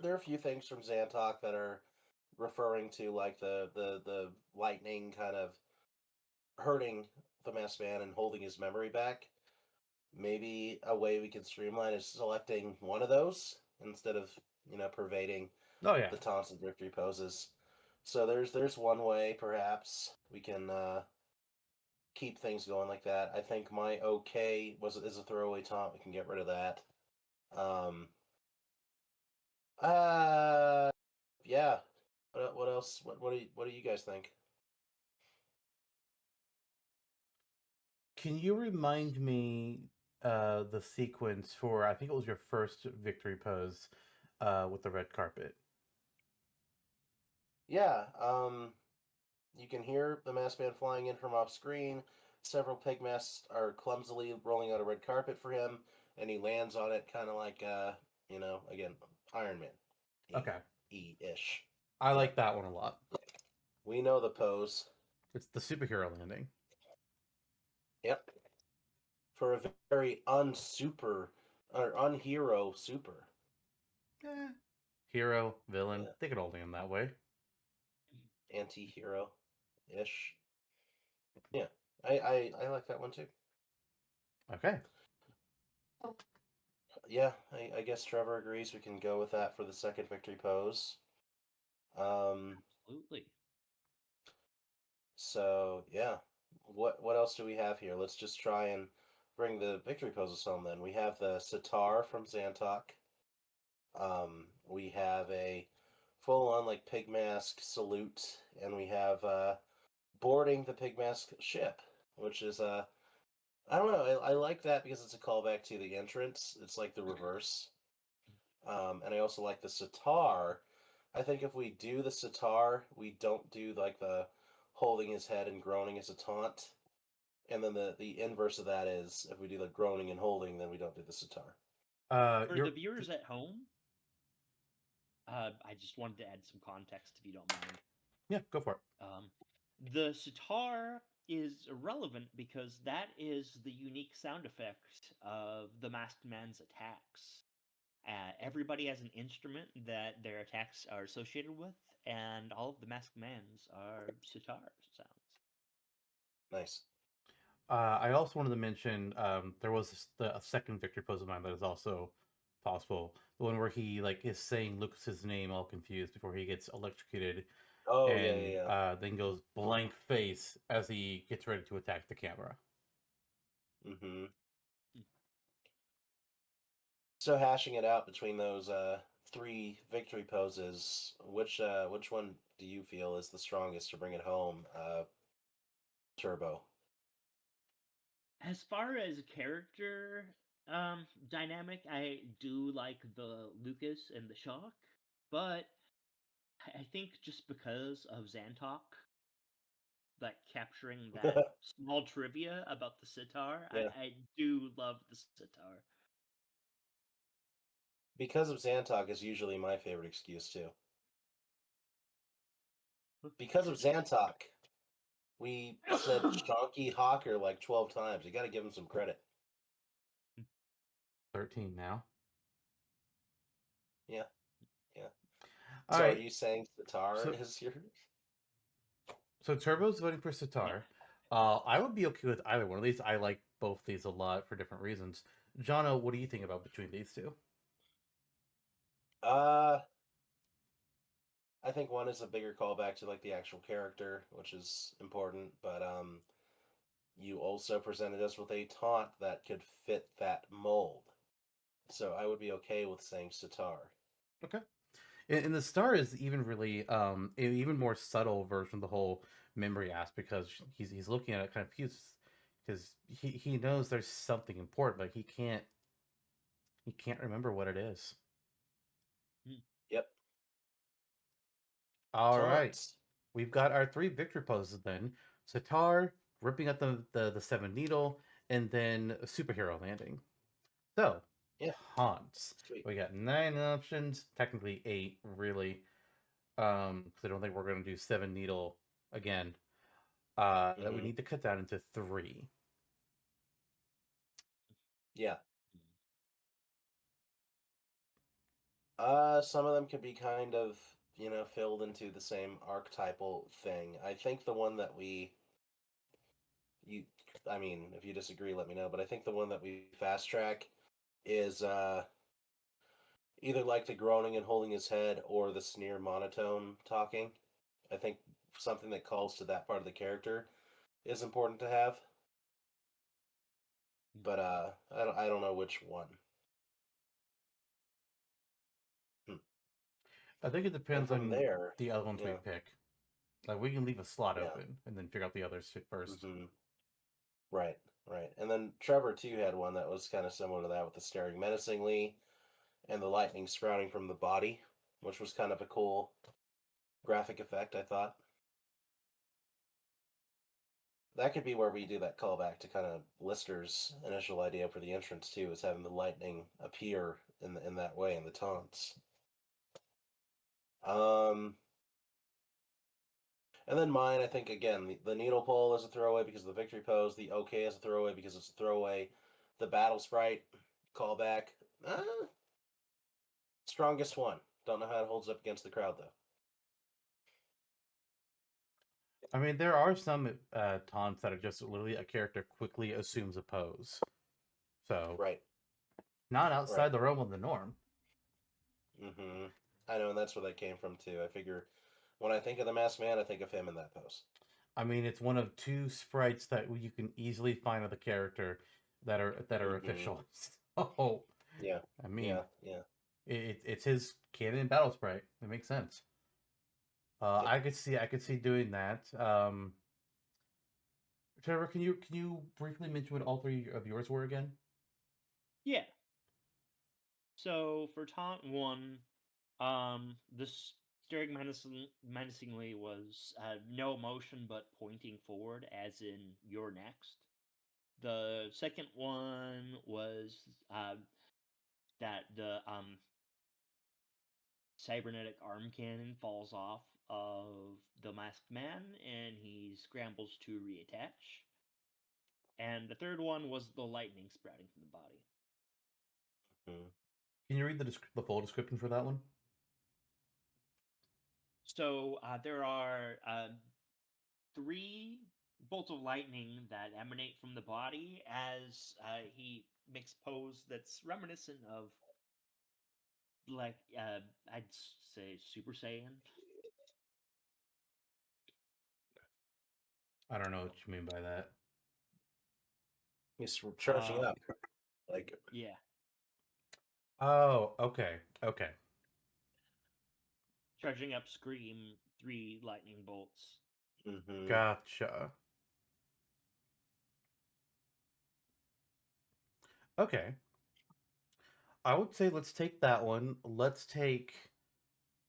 there are a few things from Zantok that are referring to like the lightning kind of hurting the masked man and holding his memory back. Maybe a way we can streamline is selecting one of those instead of pervading Oh yeah. the taunts and victory poses. So there's one way perhaps we can keep things going like that. I think my okay is a throwaway taunt. We can get rid of that. Um. Yeah. What else? What do you guys think? Can you remind me the sequence for I think it was your first victory pose with the red carpet? Yeah. You can hear the masked man flying in from off screen. Several pig masks are clumsily rolling out a red carpet for him, and he lands on it, kind of like again, Iron Man. Okay. E-ish. I Yeah. like that one a lot. We know the pose. It's the superhero landing. Yep. For a very unsuper or unhero super. Eh. Hero, villain, Yeah. they could all land that way. Anti-hero ish. Yeah. I like that one too. Okay. Yeah, I guess Trevor agrees we can go with that for the second victory pose. Absolutely. So yeah. What else do we have here? Let's just try and bring the victory poses home then. We have the sitar from Zantok. We have a full on like pig mask salute, and we have boarding the pig mask ship, which is I don't know, I like that because it's a callback to the entrance. It's like the reverse. And I also like the sitar. I think if we do the sitar, we don't do like the holding his head and groaning as a taunt. And then the inverse of that is if we do the groaning and holding, then we don't do the sitar. For the viewers at home, I just wanted to add some context if you don't mind. Yeah, go for it. The sitar is irrelevant because that is the unique sound effect of the masked man's attacks. Everybody has an instrument that their attacks are associated with, and all of the masked man's are sitar sounds. Nice. I also wanted to mention there was a second victory pose of mine that is also possible. The one where he like is saying Lucas's name all confused before he gets electrocuted, Oh yeah, and yeah, yeah. then goes blank face as he gets ready to attack the camera. Mm-hmm. So hashing it out between those three victory poses, which one do you feel is the strongest to bring it home, Turbo? As far as character dynamic, I do like the Lucas and the Shock, but I think just because of Zantok, like capturing that small trivia about the sitar, Yeah. I do love the sitar. Because of Zantok is usually my favorite excuse too. Because of Zantok, we said Shonky Hawker like 12 times. You got to give him some credit. 13 now. Yeah, yeah. All So are right. you saying Sitar So is yours? so Turbo's voting for Sitar. I would be okay with either one. At least I like both these a lot for different reasons. Jono, what do you think about between these two? Uh, I think one is a bigger callback to like the actual character, which is important, but you also presented us with a taunt that could fit that mold. So I would be okay with saying Sitar. Okay. And the star is even really an even more subtle version of the whole memory aspect because he's looking at it kind of because he knows there's something important, but he can't remember what it is. Yep. All right, Taunts. we've got our three victory poses then: Sitar ripping up the seven needle, and then a superhero landing. So Yeah. taunts. Sweet. We got 9 options, technically 8, really. Because I don't think we're going to do seven needle again. That we Mm-hmm. need to cut down into 3. Yeah. Some of them could be kind of, filled into the same archetypal thing. I think the one that you, I mean, if you disagree, let me know, but I think the one that we fast track is, either like the groaning and holding his head or the sneer monotone talking. I think something that calls to that part of the character is important to have, but I don't know which one. Hmm. I think it And depends from on there, the other ones we yeah, pick. Like we can leave a slot yeah, open and then figure out the others first. hmm, right, right. And then Trevor too had one that was kind of similar to that with the staring menacingly and the lightning sprouting from the body, which was kind of a cool graphic effect, I thought. That could be where we do that callback to kind of Lister's initial idea for the entrance too, is having the lightning appear in that way in the taunts. Um, and then mine, I think again, the needle pull is a throwaway because of the victory pose. The OK is a throwaway because it's a throwaway. The battle sprite callback, uh, strongest one. Don't know how it holds up against the crowd though. I mean, there are some taunts that are just literally a character quickly assumes a pose. So, Right, not right. outside the realm of the norm. Mm-hmm. I know, and that's where that came from too. I figure when I think of the masked man, I think of him in that pose. I mean, it's one of 2 sprites that you can easily find of the character that are Mm-hmm. official. So, Yeah, I mean, yeah, yeah. it's his canon battle sprite. It makes sense. Yep. I could see doing that. Trevor, can you briefly mention what all 3 of yours were again? Yeah. So for taunt one, this staring menacingly was no emotion but pointing forward, as in you're next. The second one was that the cybernetic arm cannon falls off of the masked man, and he scrambles to reattach. And the third one was the lightning sprouting from the body. Mhm. Can you read the full description for that one? So there are 3 bolts of lightning that emanate from the body as he makes pose that's reminiscent of, like, I'd say Super Saiyan. I don't know what you mean by that. He's charging Uh, up. Like, yeah, Oh, okay, okay. charging up Scream 3 lightning bolts. mhm. Gotcha. Okay. I would say let's take that one. Let's take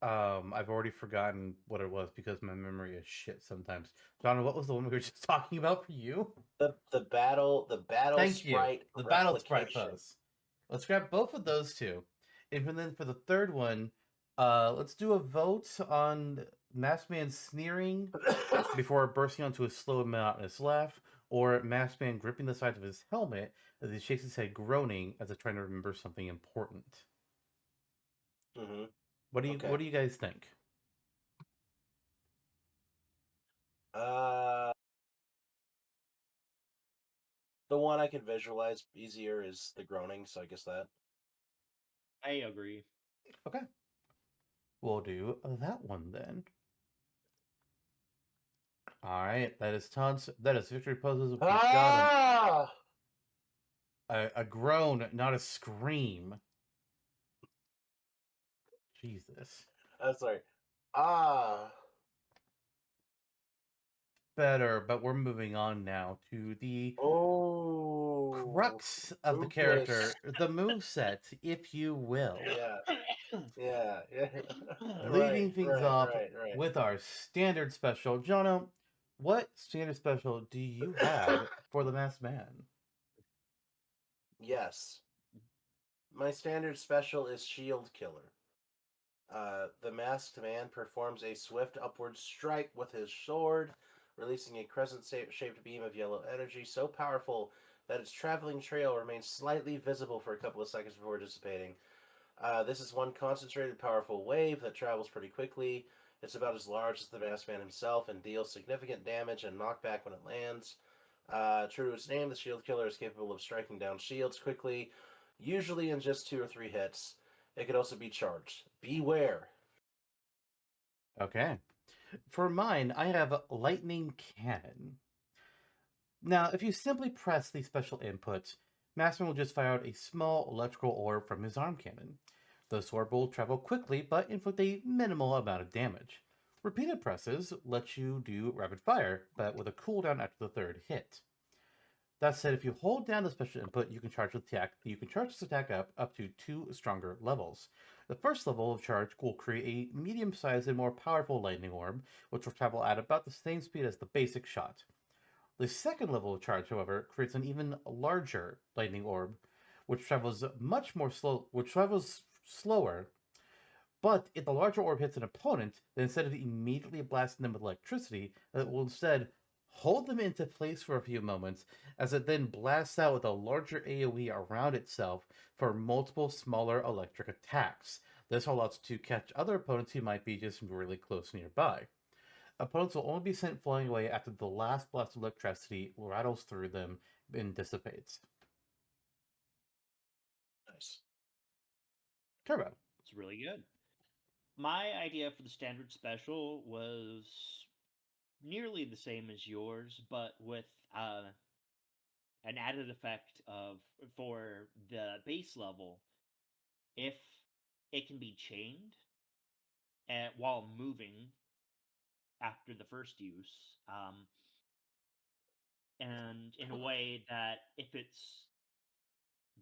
I've already forgotten what it was because my memory is shit sometimes. Donna, what was the one we were just talking about for you? The battle Thank you. sprite The battle sprite replication. pose. Let's grab both of those two. And then for the third one, let's do a vote on Maskman sneering before bursting onto a slow and monotonous laugh, or Maskman gripping the sides of his helmet as he shakes his head groaning as if trying to remember something important. hmm What Okay. do you guys think? Uh, the one I could visualize easier is the groaning, so I guess that. I agree. Okay. We'll do that one then. Alright, that is taunts. That is victory poses. We've got Ah! a groan, not a scream. Jesus. I'm sorry. Ah. Better, but we're moving on now to the Oh. crux of the Lucas. character, the move set, if you will. Yeah. Yeah. Yeah. Leading things off Right. with our standard special. Jono, what standard special do you have for the masked man? Yes. My standard special is Shield Killer. The masked man performs a swift upward strike with his sword, releasing a crescent-shaped beam of yellow energy so powerful that its traveling trail remains slightly visible for a couple of seconds before dissipating. This is one concentrated, powerful wave that travels pretty quickly. It's about as large as the masked man himself and deals significant damage and knockback when it lands. True to its name, the shield killer is capable of striking down shields quickly, usually in just 2 or 3 hits. It could also be charged. Beware! Okay. For mine, I have Lightning Cannon. Now, if you simply press the special input, Massman will just fire out a small electrical orb from his arm cannon. The orb will travel quickly but inflict a minimal amount of damage. Repeated presses let you do rapid fire, but with a cooldown after the third hit. That said, if you hold down the special input, you can charge this attack up to 2 stronger levels. The first level of charge will create a medium-sized and more powerful lightning orb, which will travel at about the same speed as the basic shot. The second level of charge, however, creates an even larger lightning orb, which travels slower. But if the larger orb hits an opponent, then instead of immediately blasting them with electricity, it will instead hold them into place for a few moments, as it then blasts out with a larger AoE around itself for multiple smaller electric attacks. This allows it to catch other opponents who might be just really close nearby. Opponents will only be sent flying away after the last blast of electricity rattles through them and dissipates. Nice. Turbo. It's really good. My idea for the standard special was nearly the same as yours, but with an added effect of, for the base level, if it can be chained while moving after the first use, and in a way that if it's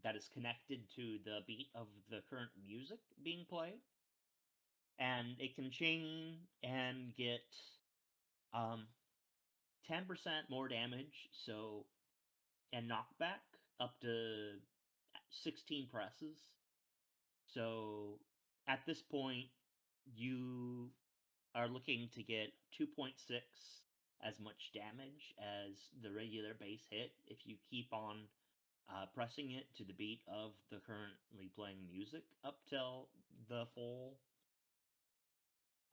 that is connected to the beat of the current music being played, and it can chain and get um 10% more damage, so, and knockback up to 16 presses. So at this point, you are looking to get 2.6 as much damage as the regular base hit if you keep on pressing it to the beat of the currently playing music up till the full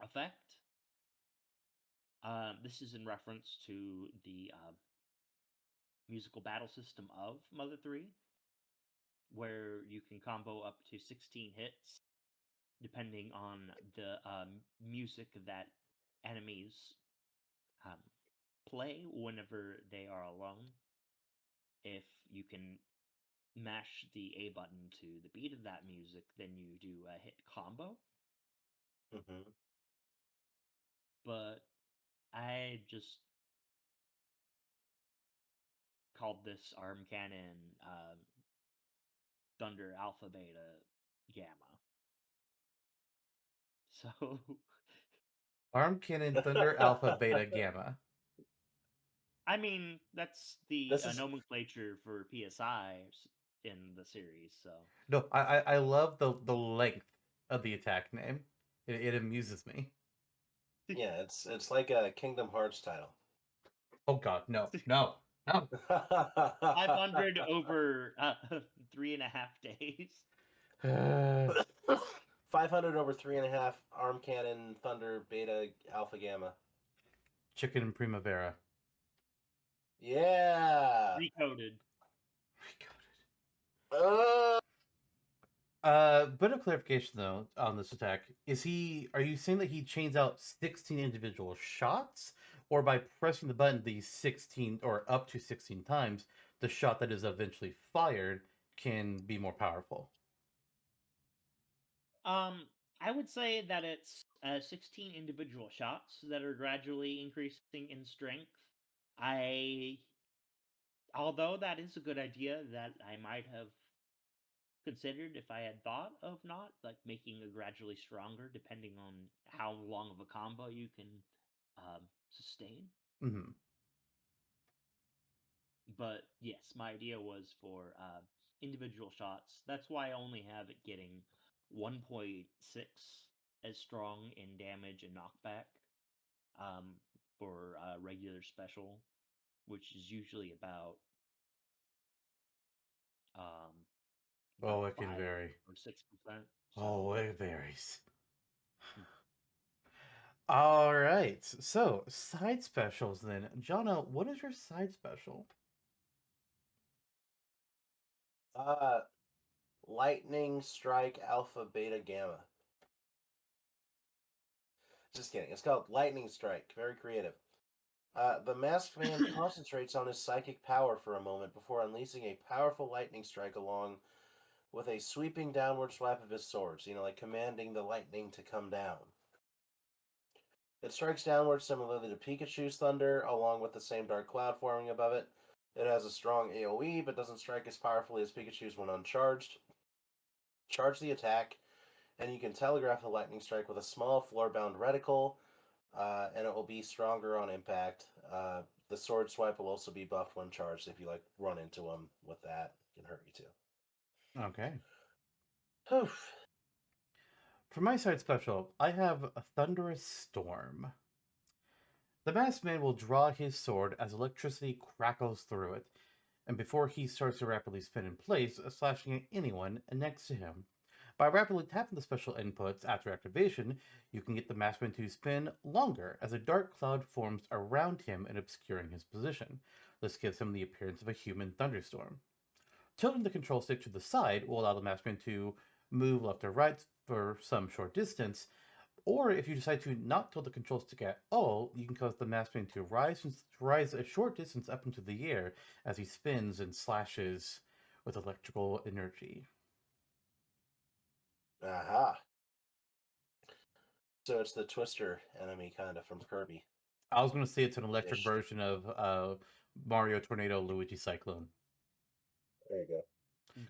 effect. This is in reference to the musical battle system of Mother 3, where you can combo up to 16 hits depending on the music that enemies um, play whenever they are alone. If you can mash the A button to the beat of that music, then you do a hit combo. Mm-hmm. But I just called this arm cannon Thunder Alpha Beta Gamma. So Arm Cannon Thunder Alpha Beta Gamma. I mean, that's the This is nomenclature for PSI in the series. So No, I love the length of the attack name. It amuses me. yeah, it's like a Kingdom Hearts title. Oh god, no, no, no. 500 over 3.5 days. 500 over 3.5 arm cannon thunder beta alpha gamma. Chicken Primavera. Yeah. Recoded. Uh, Bit of clarification though on this attack. Are you saying that he chains out 16 individual shots? Or by pressing the button the 16 or up to 16 times, the shot that is eventually fired can be more powerful? I would say that it's 16 individual shots that are gradually increasing in strength. I, although that is a good idea that I might have considered if I had thought of not like making it gradually stronger depending on how long of a combo you can sustain. Hmm. But yes, my idea was for individual shots. That's why I only have it getting 1.6 as strong in damage and knockback for regular special, which is usually about Oh, about it can 5 vary. or 6%. So Oh, it varies. All right. So, side specials then. Jonno, what is your side special? uh, lightning strike alpha beta gamma. Just kidding. It's called lightning strike. Very creative. The masked man concentrates on his psychic power for a moment before unleashing a powerful lightning strike along with a sweeping downward swipe of his swords, like commanding the lightning to come down. It strikes downward similarly to Pikachu's thunder, along with the same dark cloud forming above it. It has a strong AoE, but doesn't strike as powerfully as Pikachu's when uncharged. Charge the attack, and you can telegraph the lightning strike with a small floor-bound reticle, and it will be stronger on impact. The sword swipe will also be buffed when charged. If you run into him with that, it can hurt you too. Okay. Whew. For my side special, I have a Thunderous Storm. The masked man will draw his sword as electricity crackles through it, and before he starts to rapidly spin in place, slashing at anyone next to him. By rapidly tapping the special inputs after activation, you can get the masked man to spin longer as a dark cloud forms around him and obscuring his position. This gives him the appearance of a human thunderstorm. Tilting the control stick to the side will allow the masked man to move left or right for some short distance, or if you decide to not tilt the control stick at all, you can cause the masked man to rise a short distance up into the air as he spins and slashes with electrical energy. Aha. So it's the Twister enemy, kind of, from Kirby. I was going to say it's an electric Ish. version of Mario Tornado Luigi Cyclone, There you go.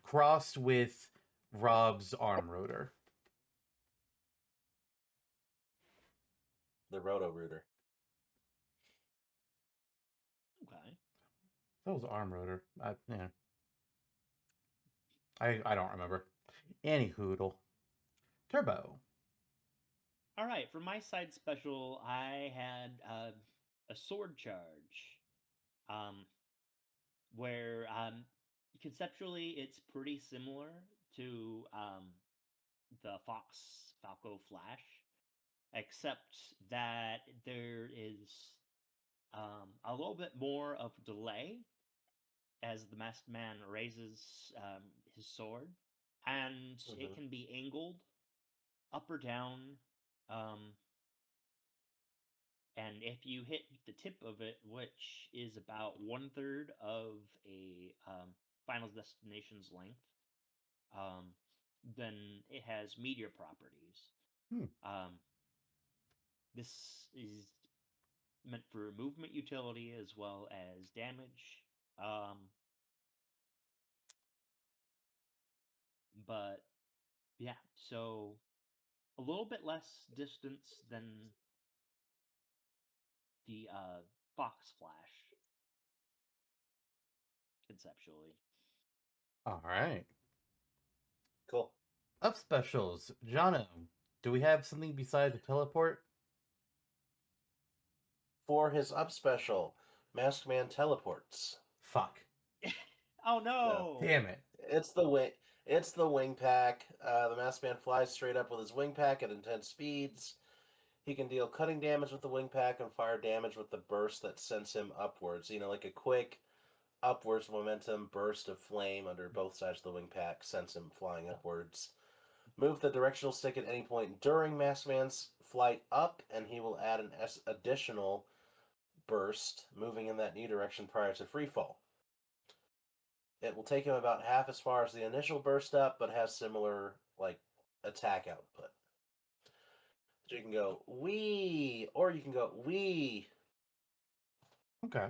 crossed with Rob's arm rotor. The Roto Rooter. okay. That was arm rotor. Yeah, I don't remember. Any hoodle. Turbo. All right, for my side special, I had a sword charge, um, where conceptually it's pretty similar to the Fox Falco Flash, except that there is a little bit more of delay as the masked man raises his sword, and it Hmm. can be angled up or down. Um, and if you hit the tip of it, which is about 1/3 of a Final Destination's length, um, then it has meteor properties. Hmm. Um, this is meant for movement utility as well as damage. Um, but yeah, so a little bit less distance than the Fox Flash conceptually. All right. Cool. Up specials. Jonno, do we have something besides the teleport? For his up special, Masked Man teleports. Fuck. Oh No, no! Damn it. it's the wing. It's the wing pack. The Masked Man flies straight up with his wing pack at intense speeds. He can deal cutting damage with the wing pack and fire damage with the burst that sends him upwards. Like a quick upwards momentum burst of flame under both sides of the wing pack sends him flying upwards. Move the directional stick at any point during Masked Man's flight up, and he will add an additional burst, moving in that new direction prior to freefall. It will take him about half as far as the initial burst up, but has similar attack output. So you can go wee, or you can go wee. Okay.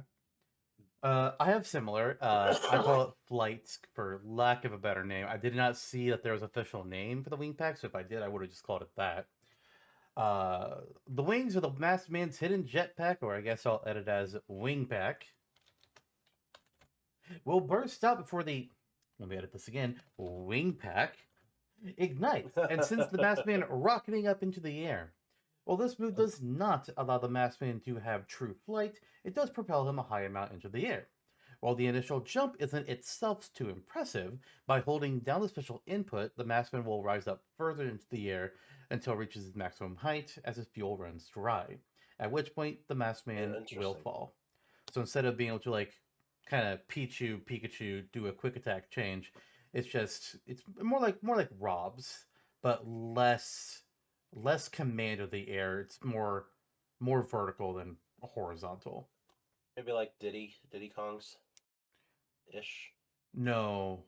I have similar. I call it flights for lack of a better name. I did not see that there was an official name for the wing pack, so if I did, I would have just called it that. The wings are the masked man's hidden jetpack, or I guess I'll edit as wing pack. Will burst out before the. Let me edit this again. Wing pack ignites and sends the masked man rocketing up into the air. While this move does not allow the masked man to have true flight, it does propel him a high amount into the air. While the initial jump isn't itself too impressive, by holding down the special input, the masked man will rise up further into the air until it reaches its maximum height as his fuel runs dry, at which point the masked man will Interesting. fall. So instead of being able to kind of Pikachu do a quick attack change, it's more like Rob's, but less command of the air. It's more vertical than horizontal. Maybe like Diddy Kong's ish. No,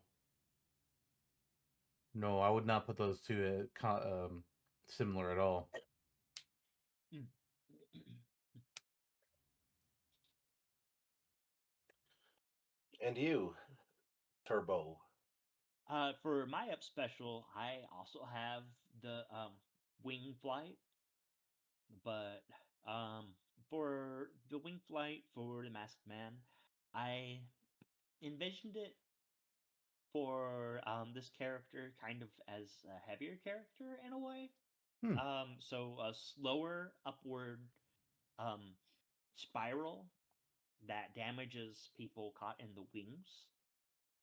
no, I would not put those two similar at all. And you, Turbo. For my up special, I also have the wing flight, but um, for the wing flight for the masked man, I envisioned it for this character kind of as a heavier character in a way. Hmm. So a slower upward um, spiral that damages people caught in the wings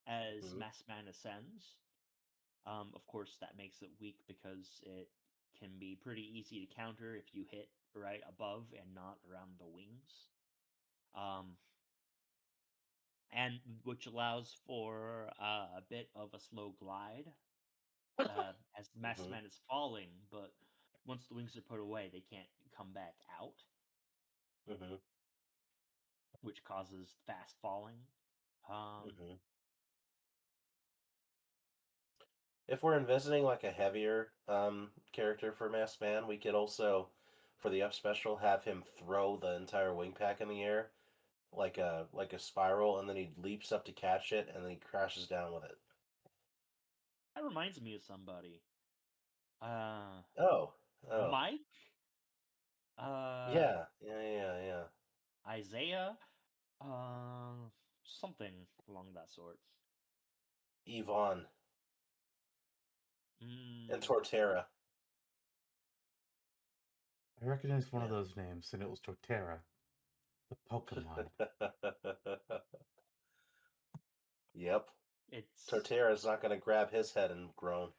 as Hmm. masked man ascends. Of course, that makes it weak because it can be pretty easy to counter if you hit right above and not around the wings. Um, and which allows for a bit of a slow glide as the masked Hmm. man is falling, but once the wings are put away, they can't come back out, Hmm. which causes fast falling. Um, Hmm. If we're envisioning like a heavier character for Masked Man, we could also, for the up special, have him throw the entire wing pack in the air like a spiral, and then he leaps up to catch it, and then he crashes down with it. that reminds me of somebody. Uh, Oh, oh, Mike, uh, yeah, yeah, yeah, yeah. Isaiah, uh, something along that sort. Yvonne and Mm, Torterra. I recognized one of Yeah. those names, and it was Torterra, the Pokemon. Yep. It's Torterra's not going to grab his head and groan.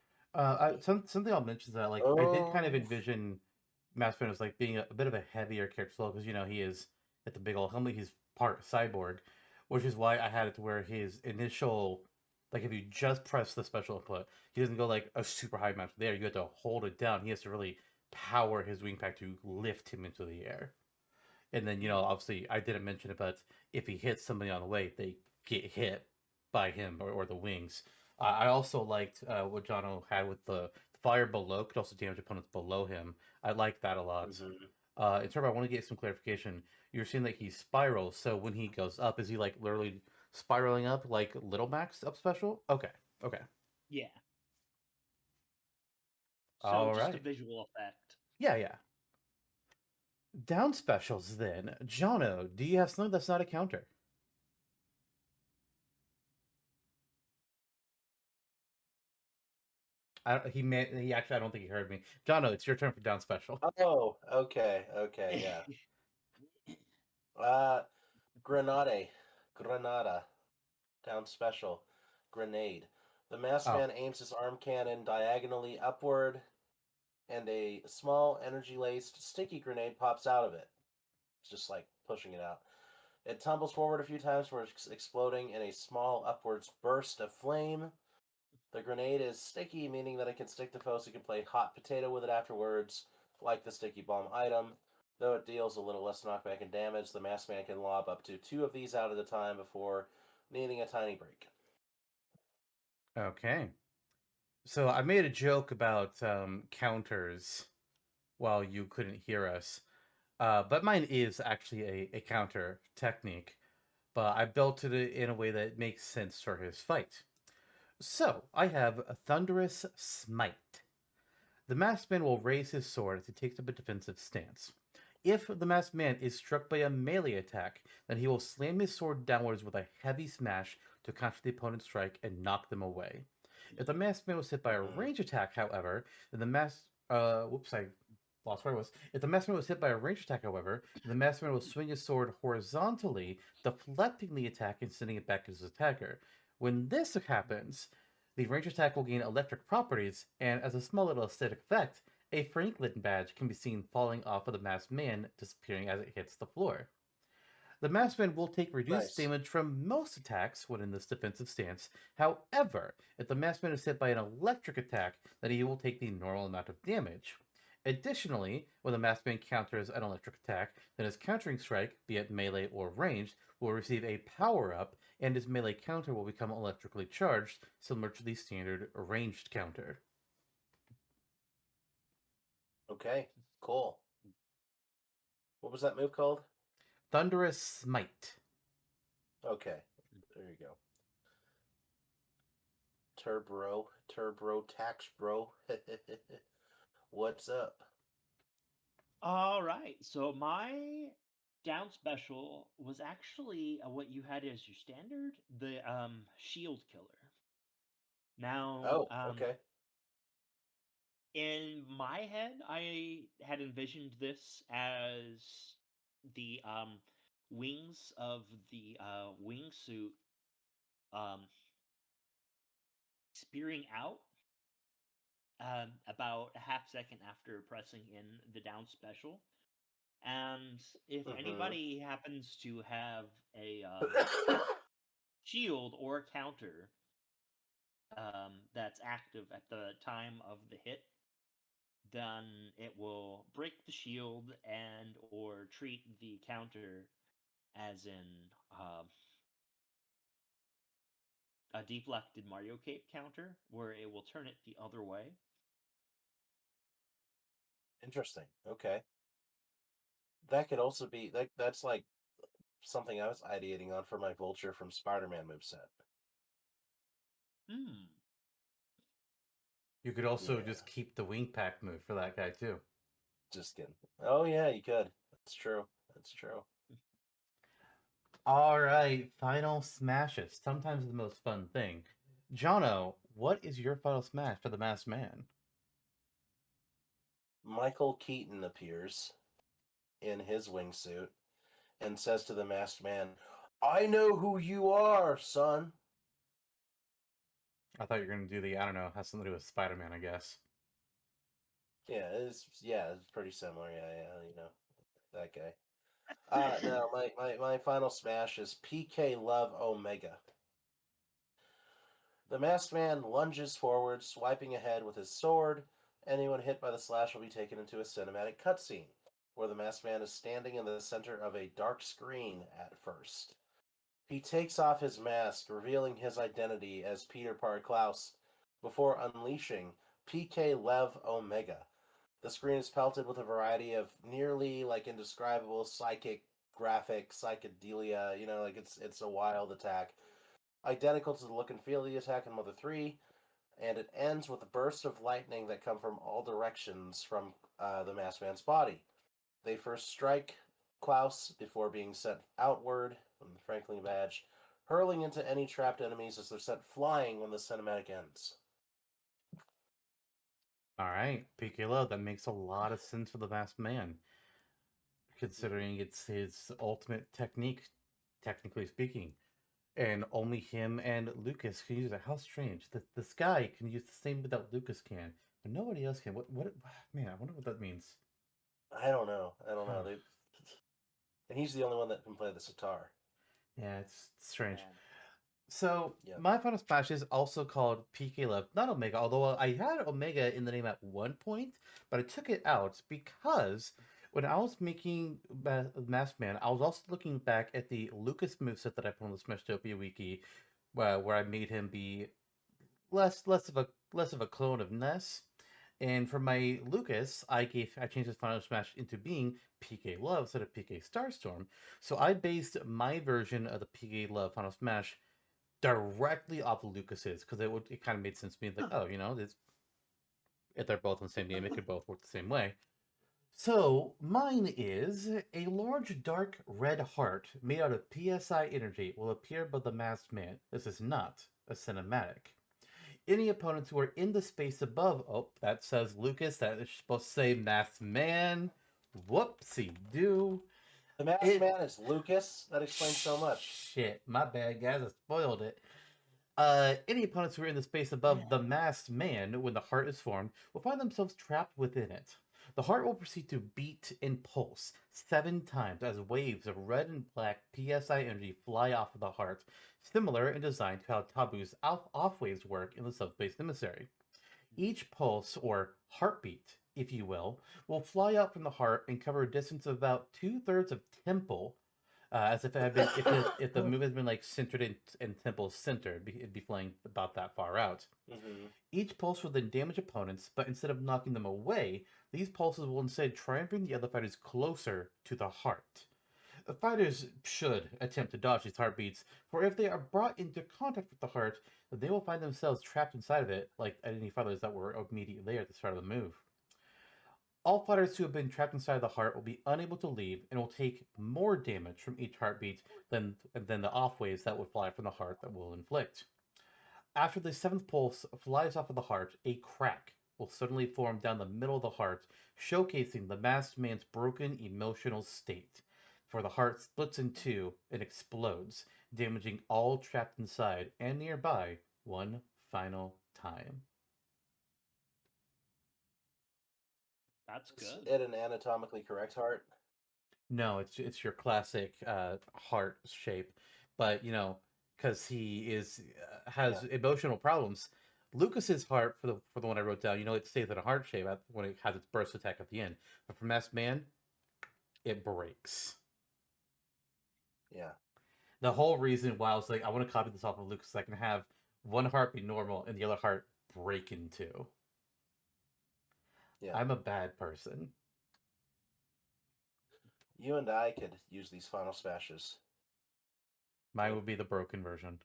Something I'll mention is that I did kind of Oh. envision Maspin as being a bit of a heavier character because he is at the big old helmet. He's part cyborg, which is why I had it to where his initial if you just press the special input, he doesn't go like a super high match there. You have to hold it down. He has to really power his wing pack to lift him into the air. And then, obviously, I didn't mention it, but if he hits somebody on the way, they get hit by him or the wings. I also liked what Jono had with the fire below could also damage opponents below him. I like that a lot. Mhm. In terms, I want to get some clarification. You're seeing that he spirals, so when he goes up, is he literally spiraling up like Little Max up special? Okay, okay, yeah. So all just a right, visual effect. yeah, yeah. Down specials then. Jono, do you have something that's not a counter? He actually, I don't think he heard me. Jono, it's your turn for down special. Oh, okay, okay, yeah. Uh, Granada, down special, grenade. The masked Oh, man aims his arm cannon diagonally upward, and a small energy-laced sticky grenade pops out of it. It's just like pushing it out. It tumbles forward a few times before exploding in a small upwards burst of flame. The grenade is sticky, meaning that it can stick to foes who can play hot potato with it afterwards, like the sticky bomb item. Though it deals a little less knockback and damage, the masked man can lob up to 2 of these out at a time before needing a tiny break. okay. So I made a joke about counters while you couldn't hear us. But mine is actually a counter technique, but I built it in a way that makes sense for his fight. So I have a Thunderous Smite. The masked man will raise his sword as he takes up a defensive stance. If the masked man is struck by a melee attack, then he will slam his sword downwards with a heavy smash to counter the opponent's strike and knock them away. If the masked man was hit by a Mm-hmm. range attack, however, then the whoops, I lost where I was. If the masked man was hit by a range attack, however, the masked man will swing his sword horizontally, deflecting the attack and sending it back to his attacker. When this happens, the range attack will gain electric properties, and as a small little aesthetic effect, a Franklin badge can be seen falling off of the masked man, disappearing as it hits the floor. The masked man will take reduced Nice. damage from most attacks when in this defensive stance. However, if the masked man is hit by an electric attack, then he will take the normal amount of damage. Additionally, when the masked man counters an electric attack, then his countering strike, be it melee or ranged, will receive a power up, and his melee counter will become electrically charged, similar to the standard ranged counter. Okay, cool. What was that move called? Thunderous Smite. Okay, there you go. Turbotax, bro. What's up? All right. So my down special was actually what you had as your standard, the shield killer. Now, Oh, okay. in my head, I had envisioned this as the wings of the wingsuit um, spearing out about a half second after pressing in the down special. And if Mm-hmm. anybody happens to have a shield or counter that's active at the time of the hit, then it will break the shield and or treat the counter as in a deflected Mario Cape counter, where it will turn it the other way. Interesting. Okay. That could also be that's like something I was ideating on for my Vulture from Spider-Man moveset. Hmm. You could also Yeah, just keep the wing pack move for that guy too. just kidding. Oh yeah, you could. That's true. That's true. All right, final smashes. Sometimes the most fun thing. Jono, what is your final smash for the masked man? Michael Keaton appears in his wingsuit and says to the masked man, "I know who you are, son." I thought you were gonna do the, I don't know, has something to do with Spider-Man, I guess. It's pretty similar. Yeah, that guy. No, my final smash is PK Love Omega. The masked man lunges forward, swiping ahead with his sword. Anyone hit by the slash will be taken into a cinematic cutscene, where the masked man is standing in the center of a dark screen at first. He takes off his mask, revealing his identity as Peter Parklaus, before unleashing PK Lev Omega. The screen is pelted with a variety of nearly indescribable psychic graphic psychedelia. It's a wild attack, identical to the look and feel of the attack in Mother 3, and it ends with a burst of lightning that come from all directions from the masked man's body. They first strike Klaus before being sent outward from the Franklin badge, hurling into any trapped enemies as they're sent flying when the cinematic ends. All right, PK Love. That makes a lot of sense for the Masked Man, considering it's his ultimate technique, technically speaking. And only him and Lucas can use it. How strange. This guy can use the same move that Lucas can, but nobody else can. What man, I wonder what that means. I don't know. Huh. And he's the only one that can play the sitar. Yeah, it's strange. Man. So Yeah. my final smash is also called PK Love, not Omega, although I had Omega in the name at one point, but I took it out because when I was making Masked Man, I was also looking back at the Lucas moveset that I put on the Smashtopia wiki, where I made him be less of a clone of Ness. And for my Lucas, I changed his final smash into being PK Love instead of PK Starstorm. So I based my version of the PK Love final smash directly off of Lucas's because it kind of made sense to me. Like, oh, if they're both in the same game, it could both work the same way. So mine is a large dark red heart made out of PSI energy will appear above the masked man. This is not a cinematic. Any opponents who are in the space above, oh, that says Lucas, that is supposed to say masked man. Whoopsie doo. The masked man is Lucas. That explains so much. Shit, my bad, guys. I spoiled it. Any opponents who are in the space above the masked man when the heart is formed will find themselves trapped within it. The heart will proceed to beat and pulse 7 times as waves of red and black PSI energy fly off of the heart, similar in design to how Tabu's off waves work in the Subspace Emissary. Each pulse, or heartbeat, if you will fly out from the heart and cover a distance of about 2/3 of Temple, as if it had been if the move had been centered in Temple's center, it'd be flying about that far out. Mm-hmm. Each pulse will then damage opponents, but instead of knocking them away, these pulses will instead try and bring the other fighters closer to the heart. The fighters should attempt to dodge these heartbeats, for if they are brought into contact with the heart, they will find themselves trapped inside of it, like any fighters that were immediately there at the start of the move. All fighters who have been trapped inside the heart will be unable to leave and will take more damage from each heartbeat than the off waves that would fly from the heart that will inflict. After the 7th pulse flies off of the heart, a crack will suddenly form down the middle of the heart, showcasing the masked man's broken emotional state. For the heart splits in two and explodes, damaging all trapped inside and nearby one final time. That's good. It an anatomically correct heart. No, it's your classic heart shape, but because he has emotional problems. Lucas's heart for the one I wrote down, it stays in a heart shape when it has its burst attack at the end. But for Masked Man, it breaks. Yeah. The whole reason why I was like, I want to copy this off of Lucas so I can have one heart be normal and the other heart break in two. Yeah. I'm a bad person. You and I could use these final smashes. Mine would be the broken version.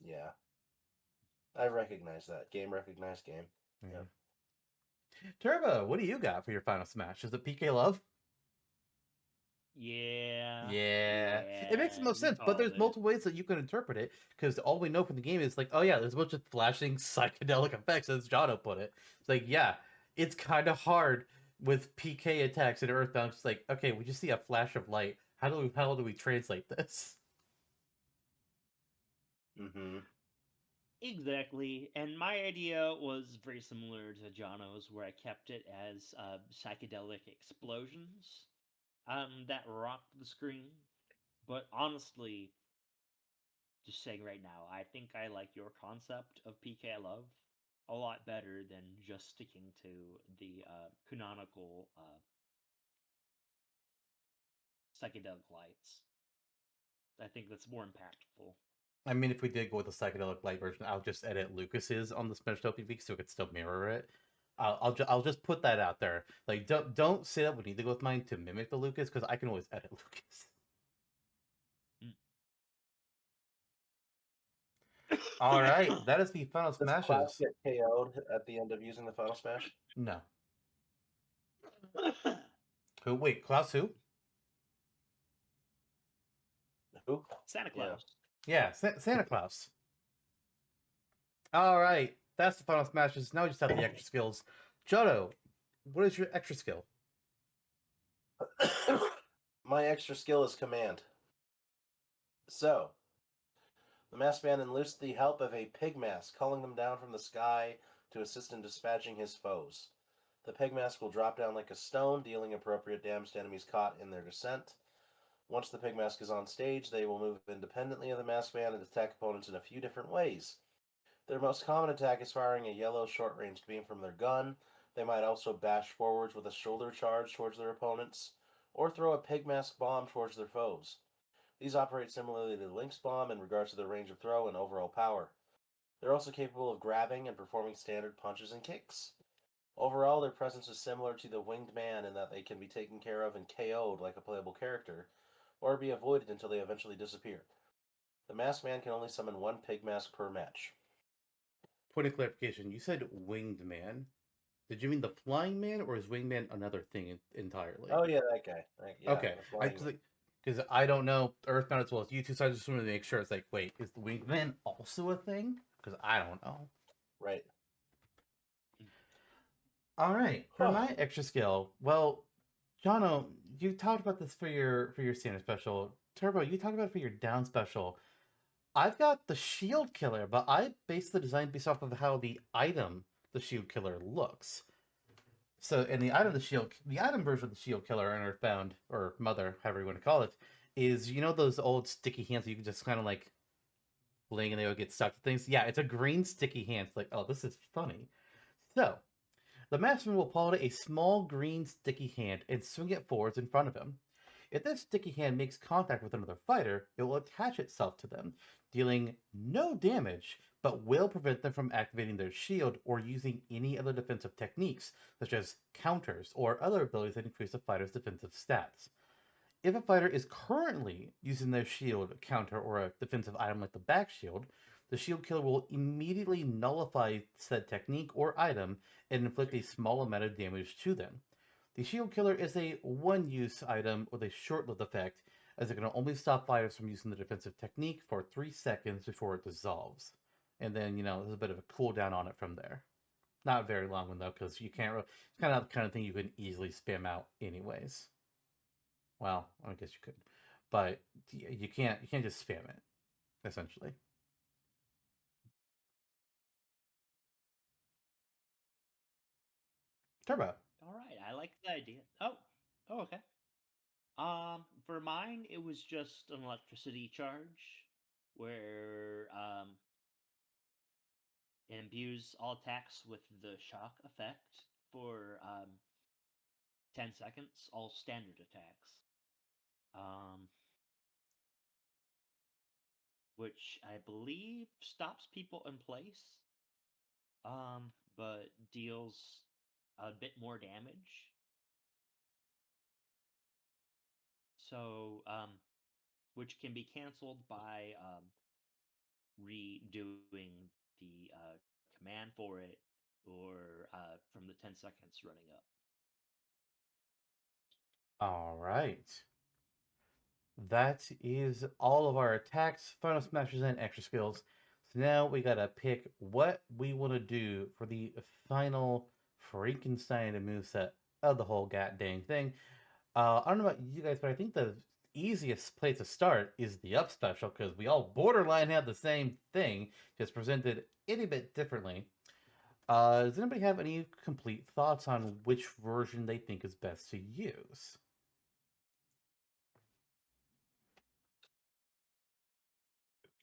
Yeah. I recognize that. Game recognized game. Yeah. Turbo, what do you got for your final smash? Is it PK Love? Yeah. Yeah. It makes the most you sense, but there's called it. multiple ways that you can interpret it, because all we know from the game is like, oh yeah, there's a bunch of flashing psychedelic effects, as Jonno put it. It's like, yeah, it's kind of hard with PK attacks in Earthbound. It's like, okay, we just see a flash of light. How do we translate this? Mm-hmm. Exactly, and my idea was very similar to Jono's, where I kept it as psychedelic explosions that rocked the screen. But honestly, just saying right now, I think I like your concept of PK Love a lot better than just sticking to the canonical psychedelic lights. I think that's more impactful. I mean, if we did go with the psychedelic light version, I'll just edit Lucas's on the Smashtopia Peak so it could still mirror it. I'll just put that out there. Like, don't say that we need to go with mine to mimic the Lucas because I can always edit Lucas. All right, that is the final Does Klaus smashes. get KO'd at the end of using the final smash? No, who? Wait, Klaus who? Who? Santa Yeah. Claus. Yeah, Santa Claus. All right, that's the final smashes. Now we just have the extra skills. Jono, what is your extra skill? My extra skill is command. So, the masked man enlists the help of a pig mask, calling them down from the sky to assist in dispatching his foes. The pig mask will drop down like a stone, dealing appropriate damage to enemies caught in their descent. Once the pig mask is on stage, they will move independently of the masked man and attack opponents in a few different ways. Their most common attack is firing a yellow short-range beam from their gun. They might also bash forwards with a shoulder charge towards their opponents, or throw a pig mask bomb towards their foes. These operate similarly to the Lynx bomb in regards to their range of throw and overall power. They're also capable of grabbing and performing standard punches and kicks. Overall, their presence is similar to the Winged Man in that they can be taken care of and KO'd like a playable character, or be avoided until they eventually disappear. The Masked Man can only summon one pig mask per match. Point of clarification: you said winged man. Did you mean the flying man, or is winged man another thing entirely? Oh yeah, that guy. Yeah, Okay, the flying man. because I don't know Earthbound as well as you two, so I just wanted to make sure. It's like, wait, is the winged man also a thing? Because I don't know. Right. All right, for my extra skill, well, Jono, you talked about this for your standard special. Turbo, you talked about it for your down special. I've got the shield killer, but I based the design based off of how the item the shield killer looks. So, in the item version of the shield killer in Earthbound or Mother, however you want to call it, is those old sticky hands that you can just kind of like fling and they would get stuck to things. Yeah, it's a green sticky hand. It's like, oh, this is funny. So, the Masterman will pull out a small green sticky hand and swing it forwards in front of him. If this sticky hand makes contact with another fighter, it will attach itself to them, dealing no damage, but will prevent them from activating their shield or using any other defensive techniques, such as counters or other abilities that increase a fighter's defensive stats. If a fighter is currently using their shield, counter, or a defensive item like the back shield, the shield killer will immediately nullify said technique or item and inflict a small amount of damage to them. The shield killer is a one-use item with a short-lived effect, as it can only stop fighters from using the defensive technique for 3 seconds before it dissolves. And then, there's a bit of a cooldown on it from there. Not a very long one, though, because you can't really, it's kind of the kind of thing you can easily spam out anyways. Well, I guess you could, but you can't just spam it, essentially. Turbo. All right, I like the idea. Oh, okay. For mine, it was just an electricity charge where it imbues all attacks with the shock effect for 10 seconds, all standard attacks. Um, which I believe stops people in place, but deals a bit more damage. So, which can be canceled by redoing the command for it or from the 10 seconds running up. All right. That is all of our attacks, final smashes, and extra skills. So now we gotta pick what we want to do for the final Frankenstein moveset of the whole goddamn thing. I don't know about you guys, but I think the easiest place to start is the up special because we all borderline have the same thing, just presented a bit differently. Does anybody have any complete thoughts on which version they think is best to use?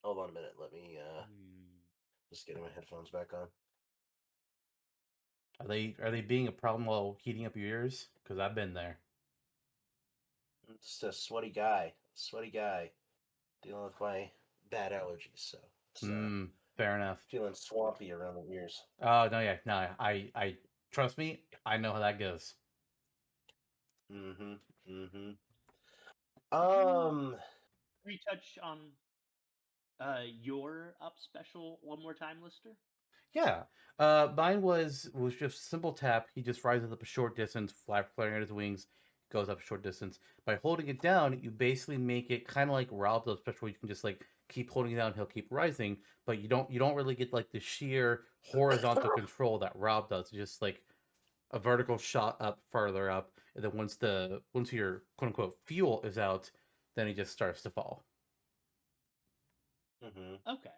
Hold on a minute. Let me Hmm. just getting my headphones back on. Are they being a problem while heating up your ears? Because I've been there. I'm just a sweaty guy. Sweaty guy dealing with my bad allergies. So it's Fair enough. feeling swampy around the ears. Oh no, yeah, no, I trust me. I know how that goes. Mm-hmm. Mm-hmm. Retouch on your up special one more time, Lister? Yeah. Mine was just simple tap. He just rises up a short distance, flaring out his wings, goes up a short distance. By holding it down, you basically make it kind of like Rob does, especially you can just like keep holding it down, he'll keep rising, but you don't really get like the sheer horizontal control that Rob does. It's just like a vertical shot up, farther up, and then once your quote unquote fuel is out, then he just starts to fall. Mm-hmm. Okay.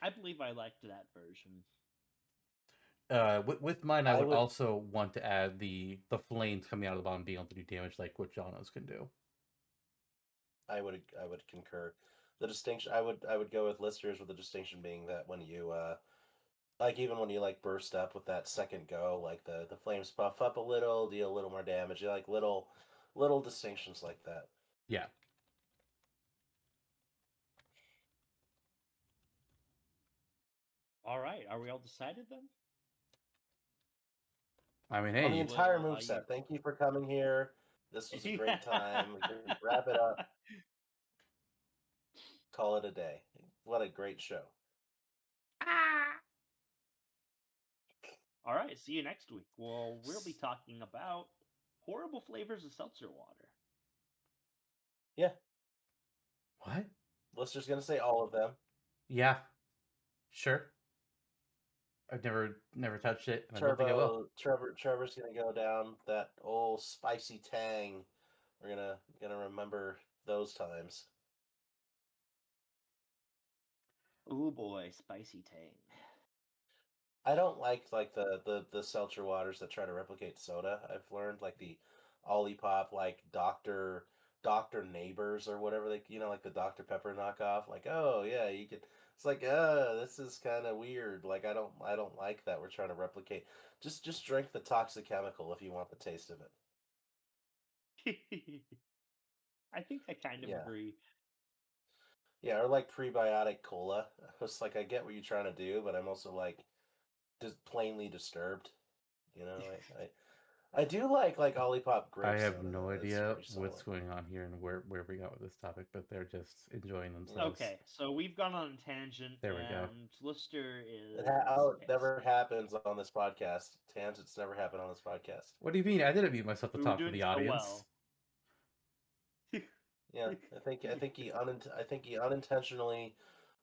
I believe I liked that version. With mine, I I would would also want to add the flames coming out of the bottom being able to do damage like what Jonos can do. I would concur. The distinction I would go with Lister's with the distinction being that when you like even when you like burst up with that second go, like the flames puff up a little, deal a little more damage. You like little distinctions like that. Yeah, All right, are we all decided then? I mean, On the hey, entire Well, moveset. Thank you for coming here. This was a great time. We can wrap it up. Call it a day. What a great show. All right, see you next week. Well, we'll be talking about horrible flavors of seltzer water. Yeah, what? Lister's gonna say all of them. Yeah, sure. I've never touched it, and I don't think I will. Trevor's gonna go down that old spicy tang. We're gonna remember those times. Oh boy, spicy tang. I don't like the seltzer waters that try to replicate soda. I've learned like the Olipop, like Doctor Neighbors or whatever they like the Dr Pepper knockoff. Like oh yeah, you could. It's like this is kind of weird. Like I don't like that we're trying to replicate. Just drink the toxic chemical if you want the taste of it. I think I kind of Yeah. agree. Yeah, or like prebiotic cola. It's like I get what you're trying to do, but I'm also like just plainly disturbed. You know, I do like Olipop I grape have soda no though. It's idea pretty what's solid. going on here and where we got with this topic, but they're just enjoying themselves. Okay, so we've gone on a tangent, There we go. and Lister Oh, it okay. never happens on this podcast. Tangents never happen on this podcast. What do you mean? I didn't mute myself to We were talk to doing the so audience. well. Yeah, I think he unintentionally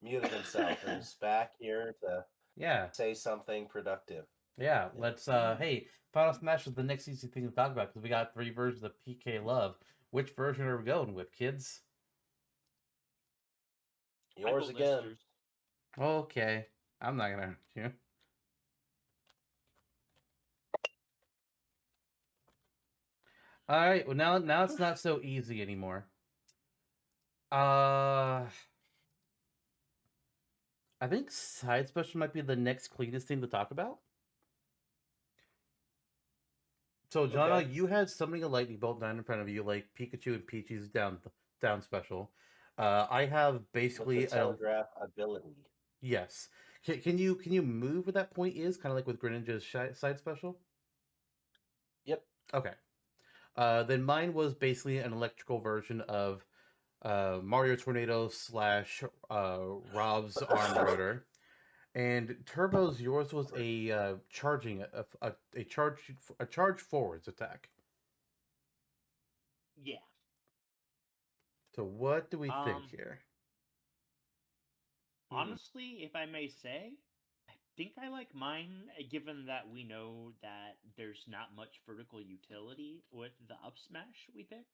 muted himself and is back here to Yeah, say something productive. yeah. Yeah. Let's hey, Final Smash is the next easy thing to talk about because we got 3 versions of PK Love. Which version are we going with, kids? I Yours vote again. Lister's. Okay, I'm not gonna hurt you. All right. Well, now it's not so easy anymore. Uh, I think side special might be the next cleanest thing to talk about. So, Okay. Jonna, you had summoning a lightning bolt down in front of you, like Pikachu and Peachy's down special. I have With the basically a telegraph ability. yes. Can you move where that point is? Kind of like with Greninja's side special. Yep. Okay. Then mine was basically an electrical version of Mario Tornado slash Rob's arm rotor. And Turbo's yours was a charging a charge forwards attack. Yeah. So what do we think Um, here? honestly, if I may say, I think I like mine, given that we know that there's not much vertical utility with the up smash we picked.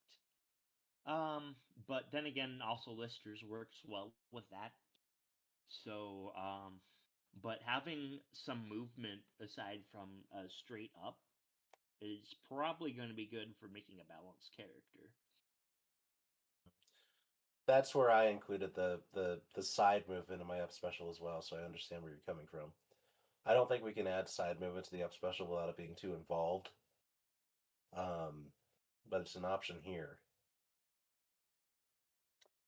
But then again, also listers works well with that. So, but having some movement aside from straight up is probably going to be good for making a balanced character. That's where I included the side movement in my up special as well, so I understand where you're coming from. I don't think we can add side movement to the up special without it being too involved. Um, but it's an option here.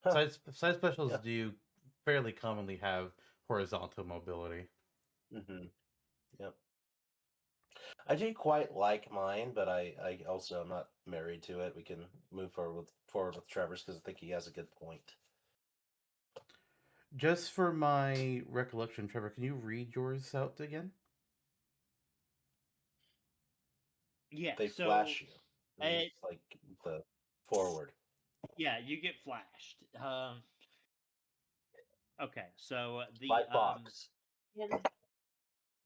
Huh. Side specials Yeah. do fairly commonly have horizontal mobility. Mm-hmm. Yep. I do quite like mine, but I also am not married to it. We can move forward with Trevor's because I think he has a good point. Just for my recollection, Trevor, can you read yours out again? Yeah, They so flash you. it, It's like the forward. yeah, you get flashed. Okay, so By Fox. forward,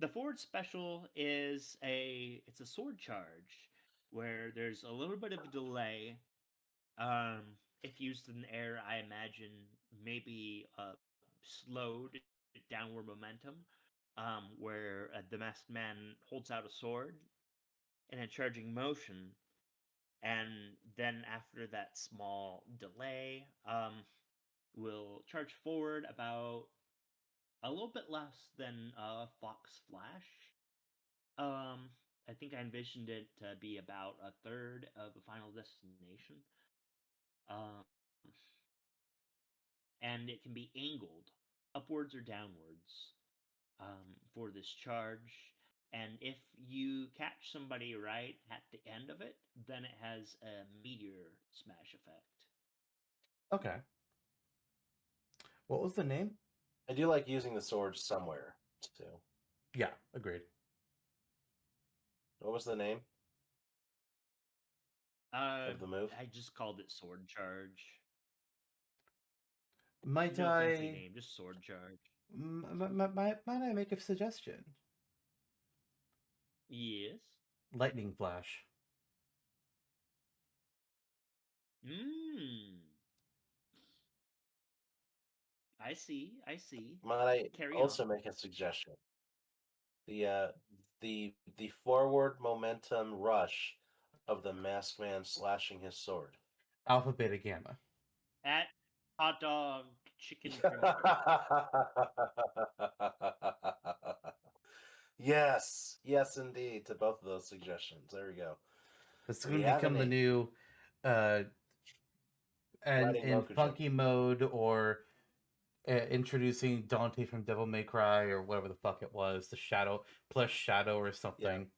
the forward special is it's a sword charge where there's a little bit of a delay. Um, if used in the air, I imagine maybe slowed downward momentum, where the masked man holds out a sword in a charging motion, and then after that small delay, will charge forward about a little bit less than Fox Flash. I think I envisioned it to be about a third of a Final Destination. Um, and it can be angled upwards or downwards for this charge. And if you catch somebody right at the end of it, then it has a meteor smash effect. Okay. What was the name? I do like using the sword somewhere too. Yeah, agreed. What was the name of the move? I just called it sword charge. Might No fancy I name, just sword charge. might I make a suggestion? Yes. Lightning flash. Mmm. I see. I see. Might I Carry on. also make a suggestion? The uh, the forward momentum rush of the masked man slashing his sword. Alpha beta gamma. At hot dog chicken primitive. Yes, yes, indeed, to both of those suggestions. There we go. It's We going to have a become the name. new and Riding in Mokujin. funky mode or introducing Dante from Devil May Cry or whatever the fuck it was, the Shadow plus Shadow or something.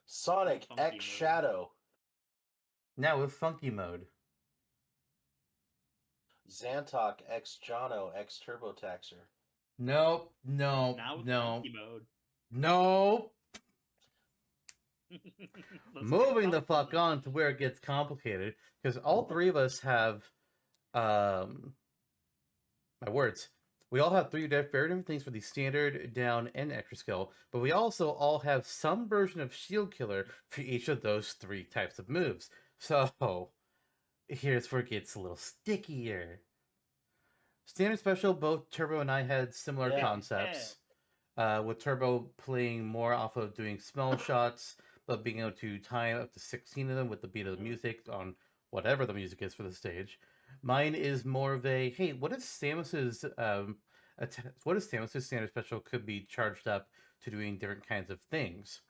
Sonic Funky X mode. Shadow. Now with funky mode. Zantok X Jonno X Turbotaxer. Nope, no, Now with no, funky mode. nope. Let's get Moving the fuck funky. on to where it gets complicated, because all three of us have, my words. We all have three very different things for the standard, down, and extra skill, but we also all have some version of shield killer for each of those three types of moves. So, here's where it gets a little stickier. Standard special, both Turbo and I had similar concepts. With Turbo playing more off of doing smell shots, but being able to time up to 16 of them with the beat of the music on whatever the music is for the stage. Mine is more of a, hey, what if Samus's standard special could be charged up to doing different kinds of things?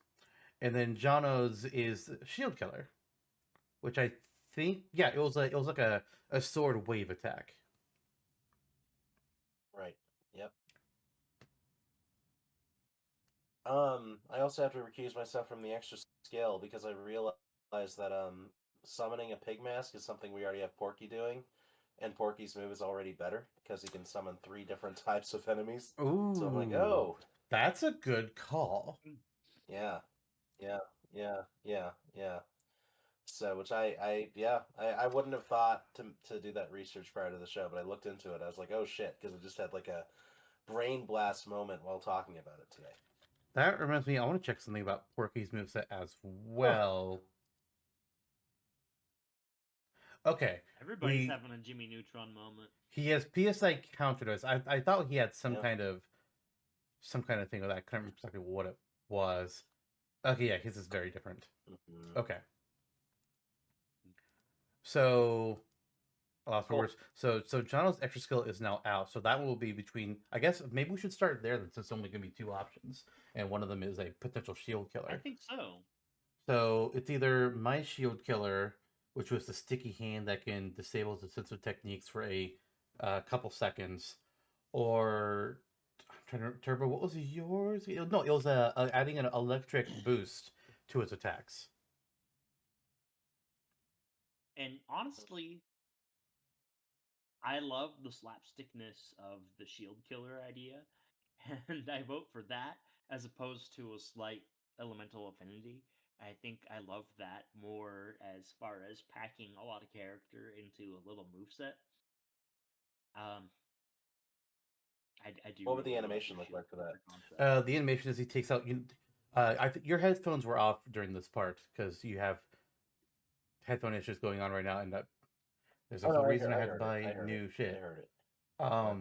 And then Jono's is Shield Killer, which I think, yeah, it was like a sword wave attack. Right. Yep. I also have to recuse myself from the extra skill because I realized that summoning a pig mask is something we already have Porky doing, and Porky's move is already better because he can summon 3 different types of enemies. Ooh, So I'm like, oh, that's a good call. yeah, yeah, yeah, yeah, yeah. So, which I wouldn't have thought to do that research prior to the show, but I looked into it. I was like, oh shit, because I just had like a brain blast moment while talking about it today. That reminds me, I want to check something about Porky's moveset as Huh. well. Okay, Everybody's we having a Jimmy Neutron moment. he has PSI countered. I thought he had some Yeah. kind of thing with that. I couldn't remember exactly what it was. Okay, yeah, his is very different. Mm-hmm. Okay, so I lost for Cool. words. So Jono's extra skill is now out. So that will be between. I guess maybe we should start there since it's only going to be two options, and one of them is a potential shield I killer. think so. So it's either my shield killer, which was the sticky hand that can disable the sensitive techniques for a couple seconds, or I'm trying to Turbo. What was yours? No, it was adding an electric boost to its attacks. And honestly, I love the slapstickness of the shield killer idea, and I vote for that as opposed to a slight elemental affinity. I think I love that more as far as packing a lot of character into a little moveset. Um, I do What would the really love your animation look shield like for that? killer concept. The animation is he takes out you. Your headphones were off during this part because you have headphone issues going on right now, and that there's a Oh no, whole reason I I had to heard it. buy I heard it. new I shit. heard it. What?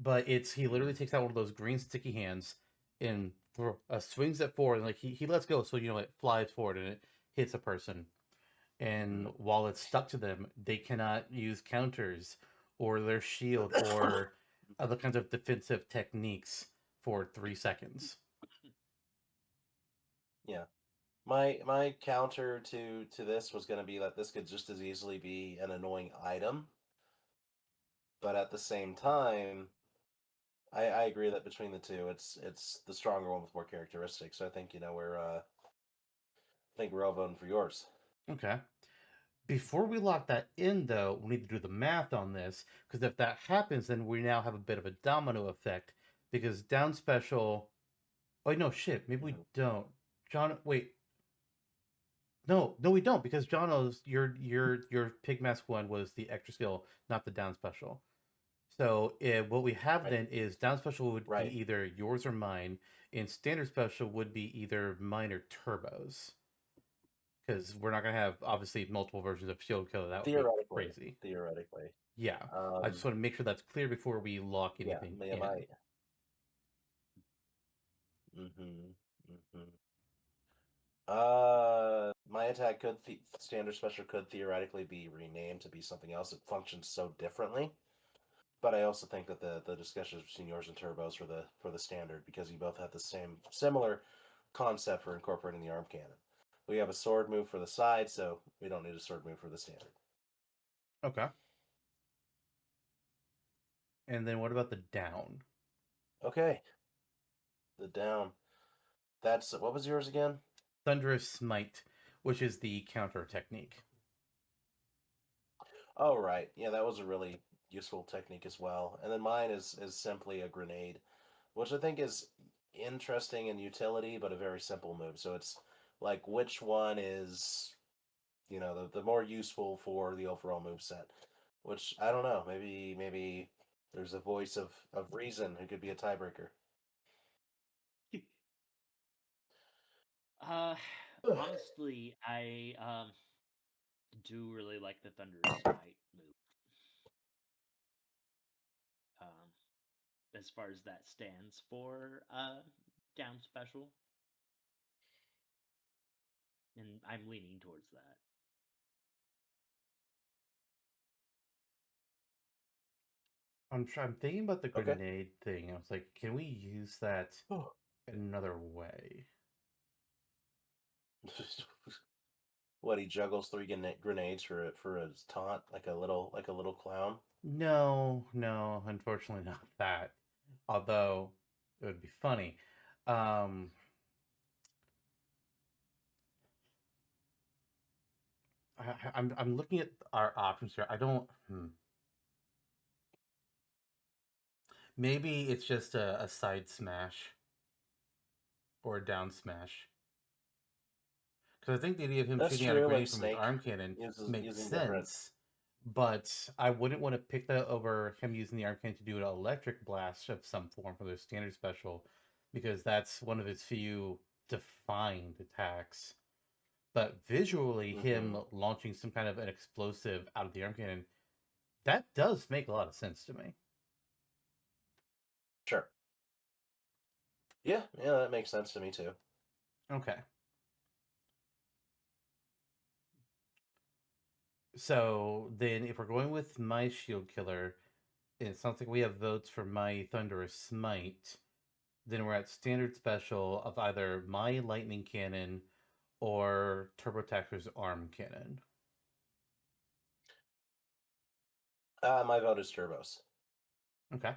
But it's he literally Mm. takes out one of those green sticky hands and swings it forward, and like he lets go, so it flies forward and it hits a person. And Mm. while it's stuck to them, they cannot use counters or their shield or other kinds of defensive techniques for 3 seconds. Yeah. My counter to this was going to be that this could just as easily be an annoying item, but at the same time, I agree that between the two, it's the stronger one with more characteristics. So I think I think we're all voting for yours. Okay. Before we lock that in, though, we need to do the math on this because if that happens, then we now have a bit of a domino effect because down special. Oh no, shit. Maybe we Mhm. don't. John, wait. No, we don't because Jono's your pig mask one was the extra skill, not the down special. So what we have Right. then is down special would be Right. either yours or mine, and standard special would be either mine or Turbo's. Because we're not gonna have obviously multiple versions of Shield Killer. That would be Theoretically. crazy. Theoretically. Yeah, I just Um. want to make sure that's clear before we lock Yeah. anything Yeah. in. Mm-hmm. Mm-hmm. My attack standard special could theoretically be renamed to be something else. It functions so differently. But I also think that the discussions between yours and Turbo's for the standard because you both have the similar concept for incorporating the arm cannon. We have a sword move for the side, so we don't need a sword move for the standard. Okay. And then what about the down? Okay, the down. That's what was yours again? Thunderous Smite, which is the counter technique. Oh right, yeah, that was a really useful technique as well. And then mine is simply a grenade, which I think is interesting in utility, but a very simple move. So it's like which one is the more useful for the overall move set. Which I don't know. Maybe there's a voice of reason who could be a tiebreaker. uh, Honestly, I do really like the Thunderous Smite move. Um, as far as that stands for down special, and I'm leaning towards that. I'm thinking about the Okay. grenade thing. I was like, can we use that another way? What he juggles three grenades for a taunt like a little clown. No, unfortunately not that. Although it would be funny. Um, I'm looking at our options here. I don't. Maybe it's just a side smash or a down smash. Because I think the idea of him That's shooting out a true. Like grenade from his Snake arm cannon makes using different. sense, but I wouldn't want to pick that over him using the arm cannon to do an electric blast of some form for their standard special, because that's one of his few defined attacks. But visually, him Mm-hmm. launching some kind of an explosive out of the arm cannon, that does make a lot of sense to me. Sure. Yeah, yeah, that makes sense to me too. Okay. So then, if we're going with my shield killer, it sounds like we have votes for my thunderous smite. Then we're at standard special of either my lightning cannon or Turbotaxer's arm cannon. My vote is Turbos. Okay.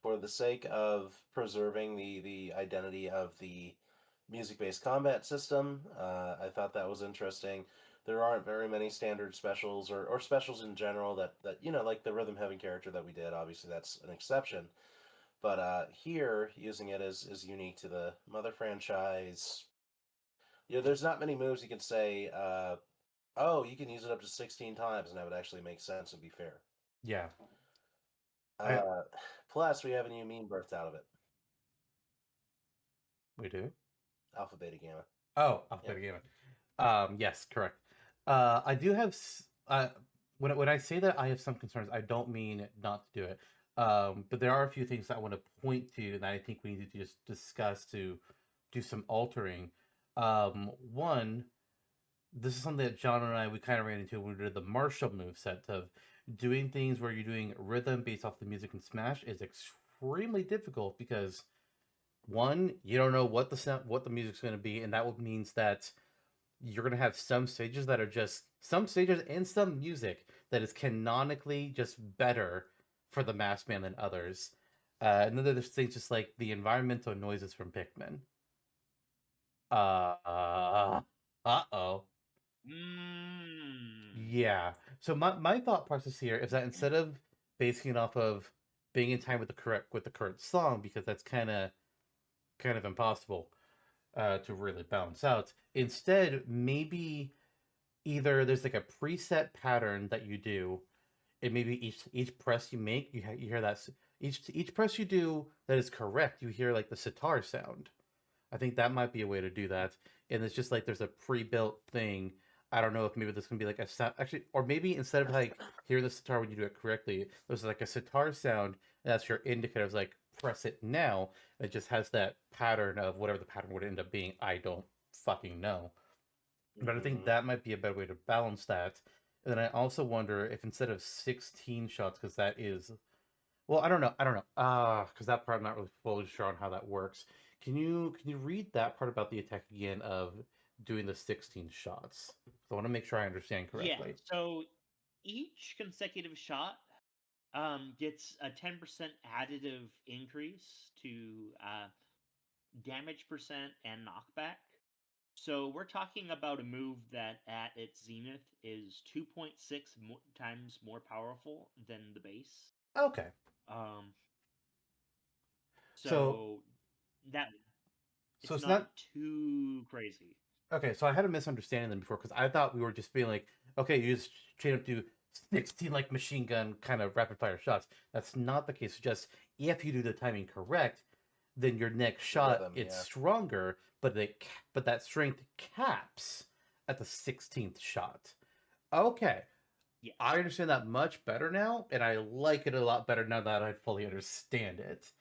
For the sake of preserving the identity of the music-based combat system, I thought that was interesting. There aren't very many standard specials or specials in general that like the rhythm heavy character that we did. Obviously, that's an exception. But here, using it is unique to the Mother franchise. There's not many moves you can say, oh, you can use it up to 16 times, and that would actually make sense and be fair. Yeah. I Uh, Plus, we have a new meme birthed out of it. We do. Alpha, Beta, Gamma. Oh, Yep. Alpha Gamma. Yes, correct. I do have. When I say that I have some concerns, I don't mean not to do it. But there are a few things that I want to point to that I think we need to just discuss to do some altering. One, this is something that John and I we kind of ran into when we did the Marshall move set of doing things where you're doing rhythm based off the music in Smash is extremely difficult because one, you don't know what the music's going to be, and that means that you're going to have some stages that are just some stages and some music that is canonically just better for the mass man than others. And then there's things just like the environmental noises from Pikmin. Uh oh. Mm. Yeah. So my thought process here is that instead of basing it off of being in time with the current song, because that's kind of impossible to really balance out. Instead, maybe either there's like a preset pattern that you do, and maybe each press you make, you hear that each press you do that is correct, you hear like the sitar sound. I think that might be a way to do that. And it's just like there's a pre-built thing. I don't know if maybe this can be like a sound actually, or maybe instead of like hear the sitar when you do it correctly, there's like a sitar sound, and that's your indicator. It's like press it now. It just has that pattern of whatever the pattern would end up being. I don't fucking know. But I think Mm-hmm. that might be a better way to balance that. And then I also wonder if instead of 16 shots, because that is well, I don't know. Because that part I'm not really fully sure on how that works. Can you read that part about the attack again of doing the 16 shots? So I want to make sure I understand Yeah. correctly. So each consecutive shot gets a 10% additive increase to damage percent and knockback. So we're talking about a move that at its zenith is 2.6 times more powerful than the base. Okay. Um, So so that so it's it's not not too crazy. okay. So I had a misunderstanding then before because I thought we were just being like, okay, you just train up to 16 like machine gun kind of rapid fire shots. That's not the case. Just if you do the timing correct, then your next The shot rhythm, it's yeah. stronger, but that strength caps at the 16th shot. Okay, Yes. I understand that much better now, and I like it a lot better now that I fully understand it.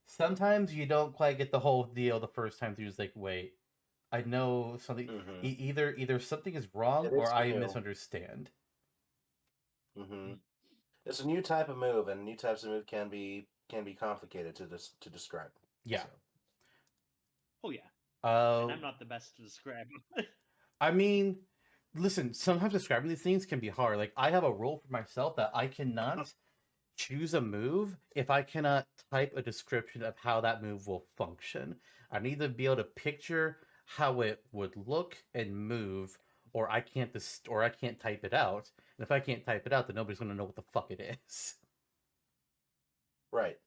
Sometimes you don't quite get the whole deal the first time through. It's like, wait, I know something. Mm-hmm. Either something is wrong It or is I new. misunderstand. Mm-hmm. It's a new type of move, and new types of move can be complicated to describe. Yeah. So. Oh yeah. And Uh, I'm not the best to describe. I mean, listen. Sometimes describing these things can be hard. Like I have a rule for myself that I cannot choose a move if I cannot type a description of how that move will function. I need to be able to picture how it would look and move, or I can't type it out. And if I can't type it out, then nobody's gonna know what the fuck it is. Right.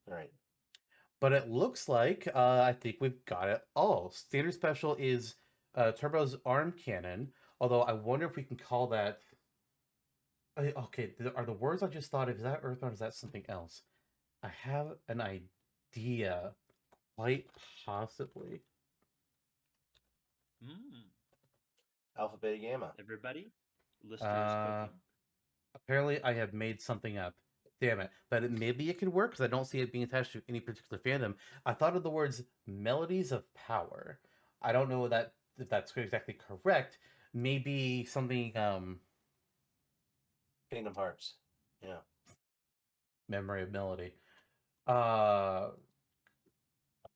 Right. But it looks like I think we've got it all. Standard special is Turbo's arm cannon. Although I wonder if we can call that. Okay, are the words I just thought of, is that Earthbound or is that something else? I have an idea, quite possibly. Mm. Alpha, beta, gamma. Everybody, Lister is Uh, cooking. Apparently, I have made something up. Damn it! But maybe it could work because I don't see it being attached to any particular fandom. I thought of the words "melodies of power." I don't know that if that's exactly correct. Maybe something Kingdom Hearts. Yeah. memory of melody. Uh,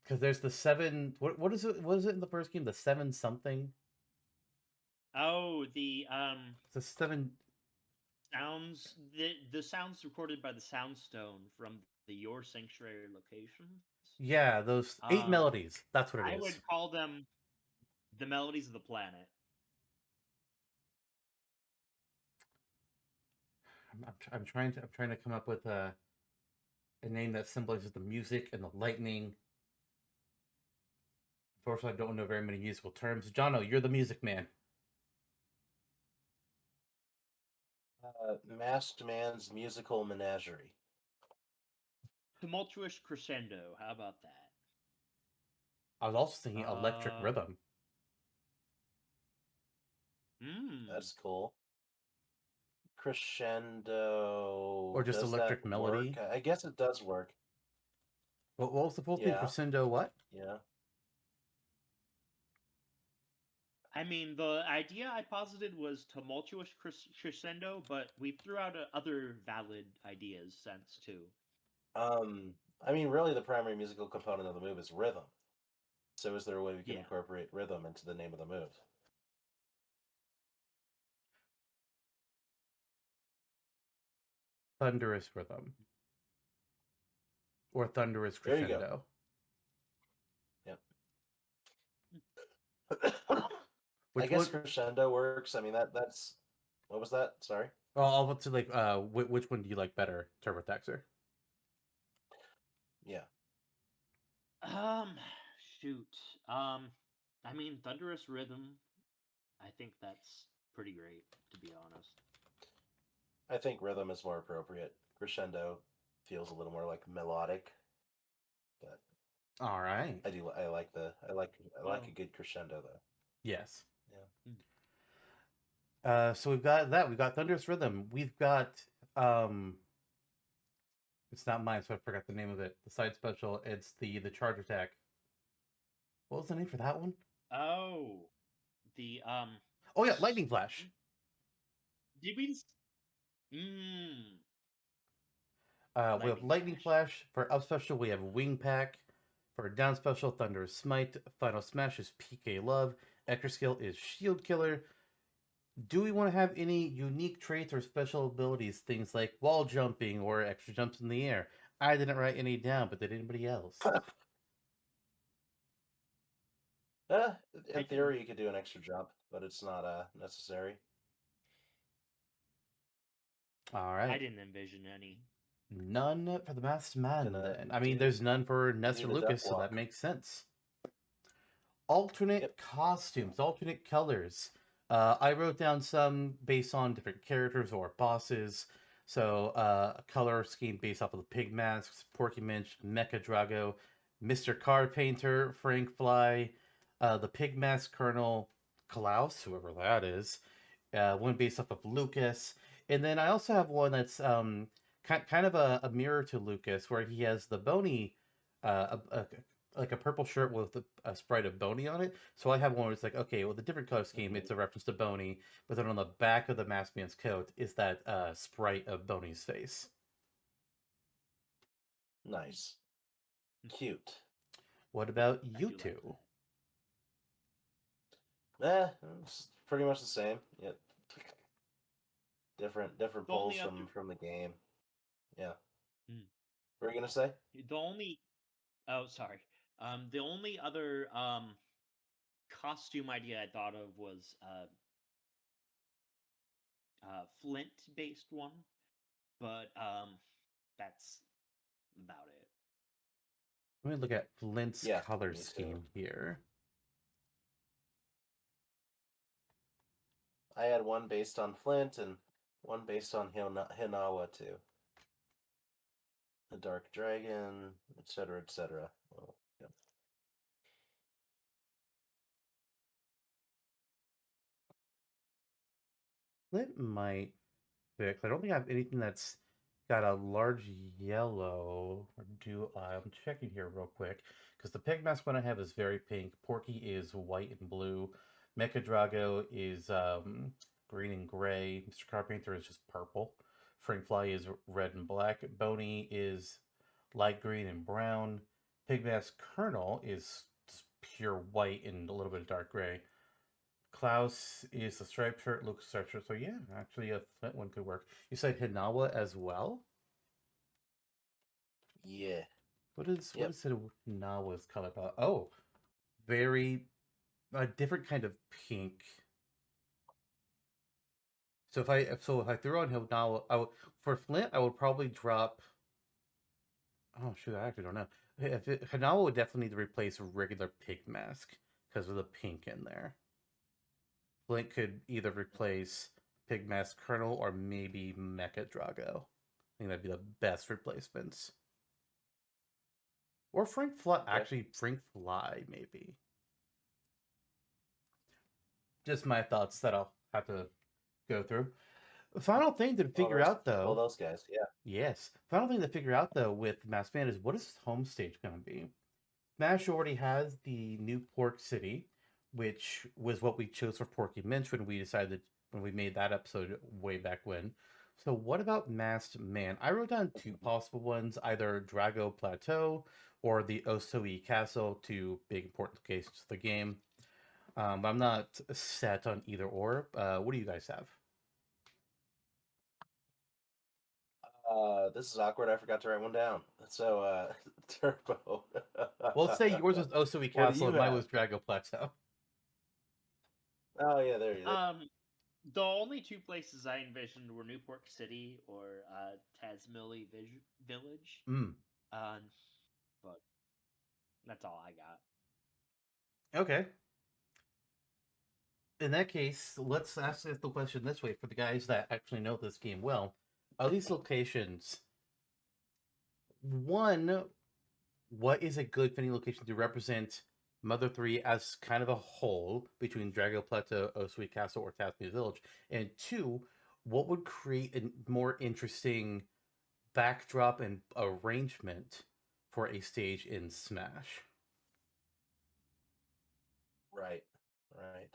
because there's the seven. What is it? What is it in the first game? The seven something. Oh, The seven. the sounds recorded by the Soundstone from the Your Sanctuary locations. Yeah, those eight Um, melodies. That's what it I is. would call them the melodies of the planet. I'm trying to come up with a name that symbolizes the music and the lightning. Unfortunately, I don't know very many musical terms. Jonno, you're the music man. Masked Man's Musical Menagerie. Tumultuous crescendo. How about that? I was also thinking electric Uh, rhythm, mm, That's cool. Crescendo. or just Does that electric work? melody. I guess it does work. What was the full thing? Yeah. Crescendo. What? Yeah. I mean, the idea I posited was tumultuous crescendo, but we threw out other valid ideas since too. I mean, really, the primary musical component of the move is rhythm. So, is there a way we can Yeah. incorporate rhythm into the name of the move? Thunderous rhythm or thunderous There you go. crescendo. Yep. I Which guess one? crescendo works. I mean, that's what was that? Sorry. Oh, I'll put to like which one do you like better, Turbotaxer? Yeah. Um, shoot. Um, I mean, thunderous rhythm. I think that's pretty great, to be honest. I think rhythm is more appropriate. Crescendo feels a little more like melodic, but All right. I like Well, a good crescendo though. Yes. Yeah. So we've got that. We've got thunderous rhythm. We've got um. It's not mine, so I forgot the name of it. The side special. It's the charge attack. What was the name for that one? oh, the Oh yeah, lightning flash. did we? Mmm, We have lightning lightning flash. flash for up special. We have wing pack for down special. Thunderous smite. Final smash is PK love. Extra skill is shield killer. Do we want to have any unique traits or special abilities? Things like wall jumping or extra jumps in the air. I didn't write any down, but did anybody else? I In didn't. theory, you could do an extra jump, but it's not necessary. All I right. didn't envision any. None for the masked man, Gonna then. I mean, do there's none for Ness do or the duck Lucas, so that walk. makes sense. Alternate Yep. costumes, alternate colors. I wrote down some based on different characters or bosses. So, a color scheme based off of the Pig Masks, Porky Minch, Mecha Drago, Mr. Card Painter, Frank Fly, the Pig Mask Colonel, Klaus, whoever that is, one based off of Lucas, and then I also have one that's kind of a mirror to Lucas, where he has the bony, like a purple shirt with a sprite of Boney on it. So I have one where it's like, okay, with a different color scheme, it's a reference to Boney, but then on the back of the masked man's coat is that sprite of Boney's face. Nice. Cute. What about I you do like two? It's pretty much the same. Yeah. Different the pulls only other. from the game. Yeah. Hmm. What were you gonna say? The only. Oh, sorry. The only other costume idea I thought of was Flint based one, but that's about it. Let me look at Flint's Yeah, color me too. scheme here. I had one based on Flint and one based on Hinawa too. The Dark Dragon, etc., etc. Well, yeah. Flint might fix. I don't think I have anything that's got a large yellow. Or do I'm checking here real quick because the pig mask one I have is very pink. Porky is white and blue. Mecha Drago is green and gray. Mr. Carpenter is just purple. Frank Fly is red and black. Boney is light green and brown. Pig mask Colonel is pure white and a little bit of dark gray. Klaus is the striped shirt, Luke's striped shirt. So yeah, actually a Flint one could work. You said Hinawa as well? Yeah. What is Yep. Hinawa's color palette? Oh, very a different kind of pink. So if I threw on Hinawa, for Flint I would probably drop. Oh shoot, I actually don't know. Hinawa would definitely need to replace regular pig mask because of the pink in there. Flint could either replace Pigmask Colonel or maybe Mecha Drago. I think that'd be the best replacements. Or Frank Fly. Okay. Actually, Frank Fly, maybe. Just my thoughts that I'll have to go through. Final thing to figure out, though. All those guys, yeah. Yes. Final thing to figure out, though, with Masked Man is what is home stage going to be? Smash already has the new Pork City, which was what we chose for Porky Minch when we made that episode way back when. So what about Masked Man? I wrote down two possible ones, either Drago Plateau or the Osoi Castle, two big important locations of the game. I'm not set on either or. What do you guys have? This is awkward. I forgot to write one down. So, Turbo. Well, let's say yours was Osoi What do Castle you and mine have? was Drago Plateau. Oh yeah, there you go. The only two places I envisioned were Newport City or Tasmilly Village. Mm. But that's all I got. Okay. In that case, let's ask the question this way for the guys that actually know this game well. Are these locations, one, what is a good fitting location to represent Mother 3 as kind of a whole between Drago Plateau, Osui Castle, or Tasmania Village? And two, what would create a more interesting backdrop and arrangement for a stage in Smash? Right, right.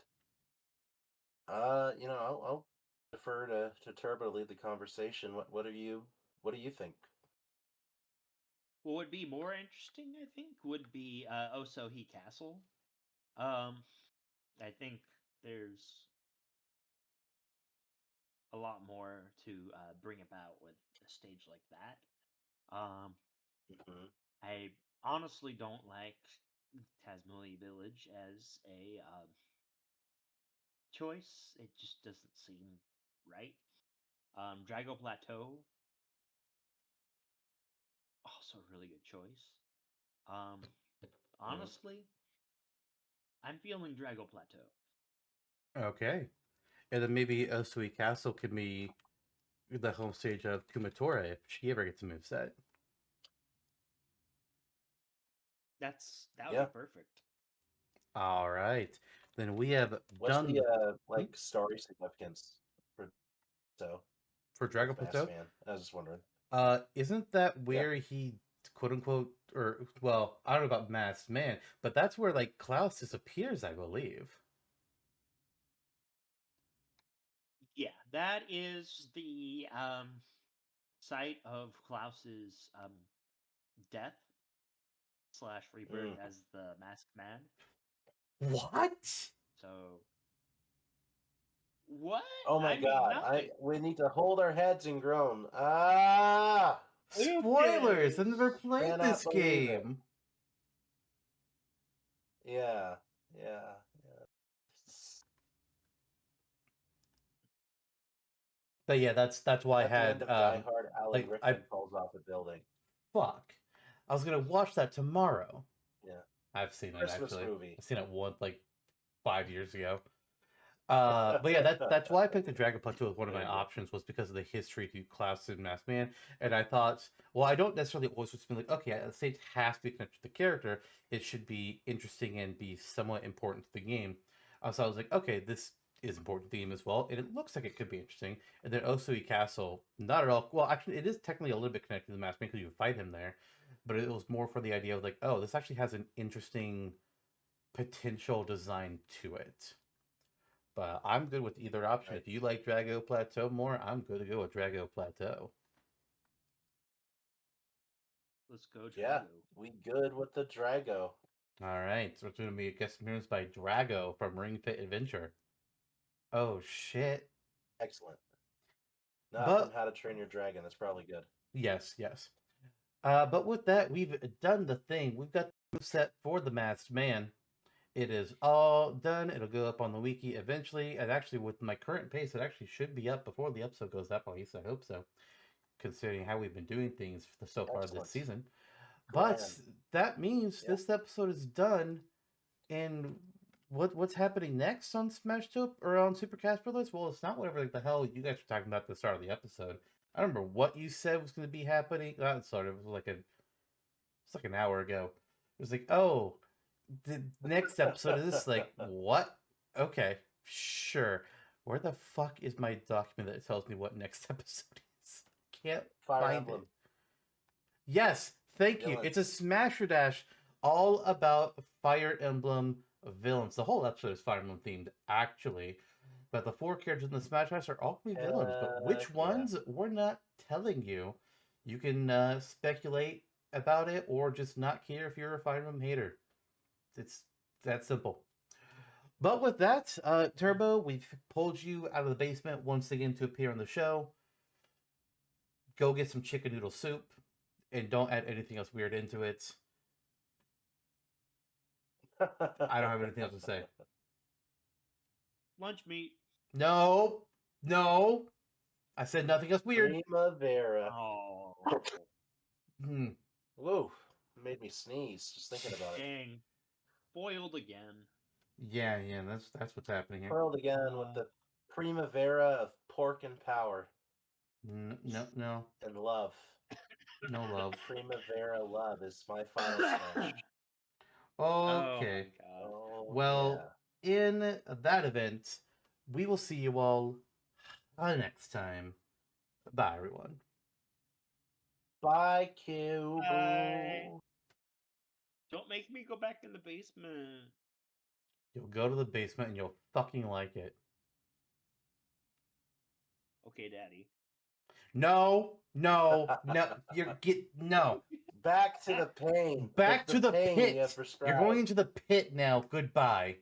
I'll defer to Turbo to lead the conversation. What do you think? What would be more interesting, I think, would be Osohi Castle. I think there's a lot more to bring about with a stage like that. Mm-hmm. I honestly don't like Tasmilly Village as a choice. It just doesn't seem right. Drago Plateau, also a really good choice. Honestly, I'm feeling Drago Plateau. Okay. And then maybe Osui Castle could be the home stage of Kumatora if she ever gets a moveset. That would Yeah. be perfect. All right. Then we have What's done the story significance for Dragon Masked Plateau. Man? I was just wondering. Isn't that where he quote unquote or well, I don't know about Masked Man, but that's where like Klaus disappears, I believe. Yeah, that is the site of Klaus's death / rebirth as the Masked Man. What? So what? Oh my God! Nothing. We need to hold our heads and groan. Ah! Spoilers! I never played Cannot this believe it. game. Yeah. But yeah, that's why I At the had end of Die Hard, Alan like I Rickman falls off a building. fuck. I was gonna watch that tomorrow. Yeah. I've seen it Christmas actually. movie. I've seen it once, like 5 years ago. But yeah, that's why I picked the Dragon Plateau as one of There my you go. options, was because of the history to Klaus and Masked Man. And I thought, well, I don't necessarily always just be like, okay, the stage has to be connected to the character. It should be interesting and be somewhat important to the game. So I was like, okay, this is important to the game as well, and it looks like it could be interesting. And then Osui Castle, not at all. Well, actually, it is technically a little bit connected to the Masked Man because you fight him there, but it was more for the idea of like, oh, this actually has an interesting potential design to it. But I'm good with either option. Right. If you like Drago Plateau more, I'm good to go with Drago Plateau. Let's go, Drago. Yeah, we good with the Drago. All right, so it's going to be a guest appearance by Drago from Ring Fit Adventure. Oh shit! Excellent. Not But from How to Train Your Dragon. That's probably good. yes, yes. But with that, we've done the thing. We've got the set for the Masked Man. It is all done. It'll go up on the wiki eventually. And actually, with my current pace, it actually should be up before the episode goes up. At least I hope so, considering how we've been doing things so far Excellent. this season. Grand. But that means Yeah. this episode is done. And what's happening next on Smashtopia or on Super Cast Brothers? Well, it's not whatever the hell you guys were talking about at the start of the episode. I don't remember what you said was going to be happening. Sorry, it was like an hour ago. It was like, oh, the next episode is this. Like, what? Okay, sure. Where the fuck is my document that tells me what next episode is? Can't Fire find Emblem. it. Yes, thank you. It's a Smasher Dash all about Fire Emblem villains. The whole episode is Fire Emblem themed, actually. But the 4 characters in the Smash Dash are all going to be villains. But which yeah. ones, we're not telling you. You can speculate about it or just not care if you're a Fire Emblem hater. It's that simple. But with that, Turbo, we've pulled you out of the basement once again to appear on the show. Go get some chicken noodle soup. And don't add anything else weird into it. I don't have anything else to say. Lunch meat. No. I said nothing else weird. Primavera. Oh. Whoa. Made me sneeze just thinking about it. Dang. Boiled again. Yeah, that's what's happening here. Pearled again with the Primavera of pork and power. No. And love. No love. Primavera love is my final smash. Okay. Oh, well, yeah. in that event, we will see you all next time. Bye, everyone. Bye, Q. Bye. Don't make me go back in the basement. You'll go to the basement and you'll fucking like it. Okay, Daddy. No. No. Back to the pain. Back to the pain pit. you have prescribed. You're going into the pit now. Goodbye.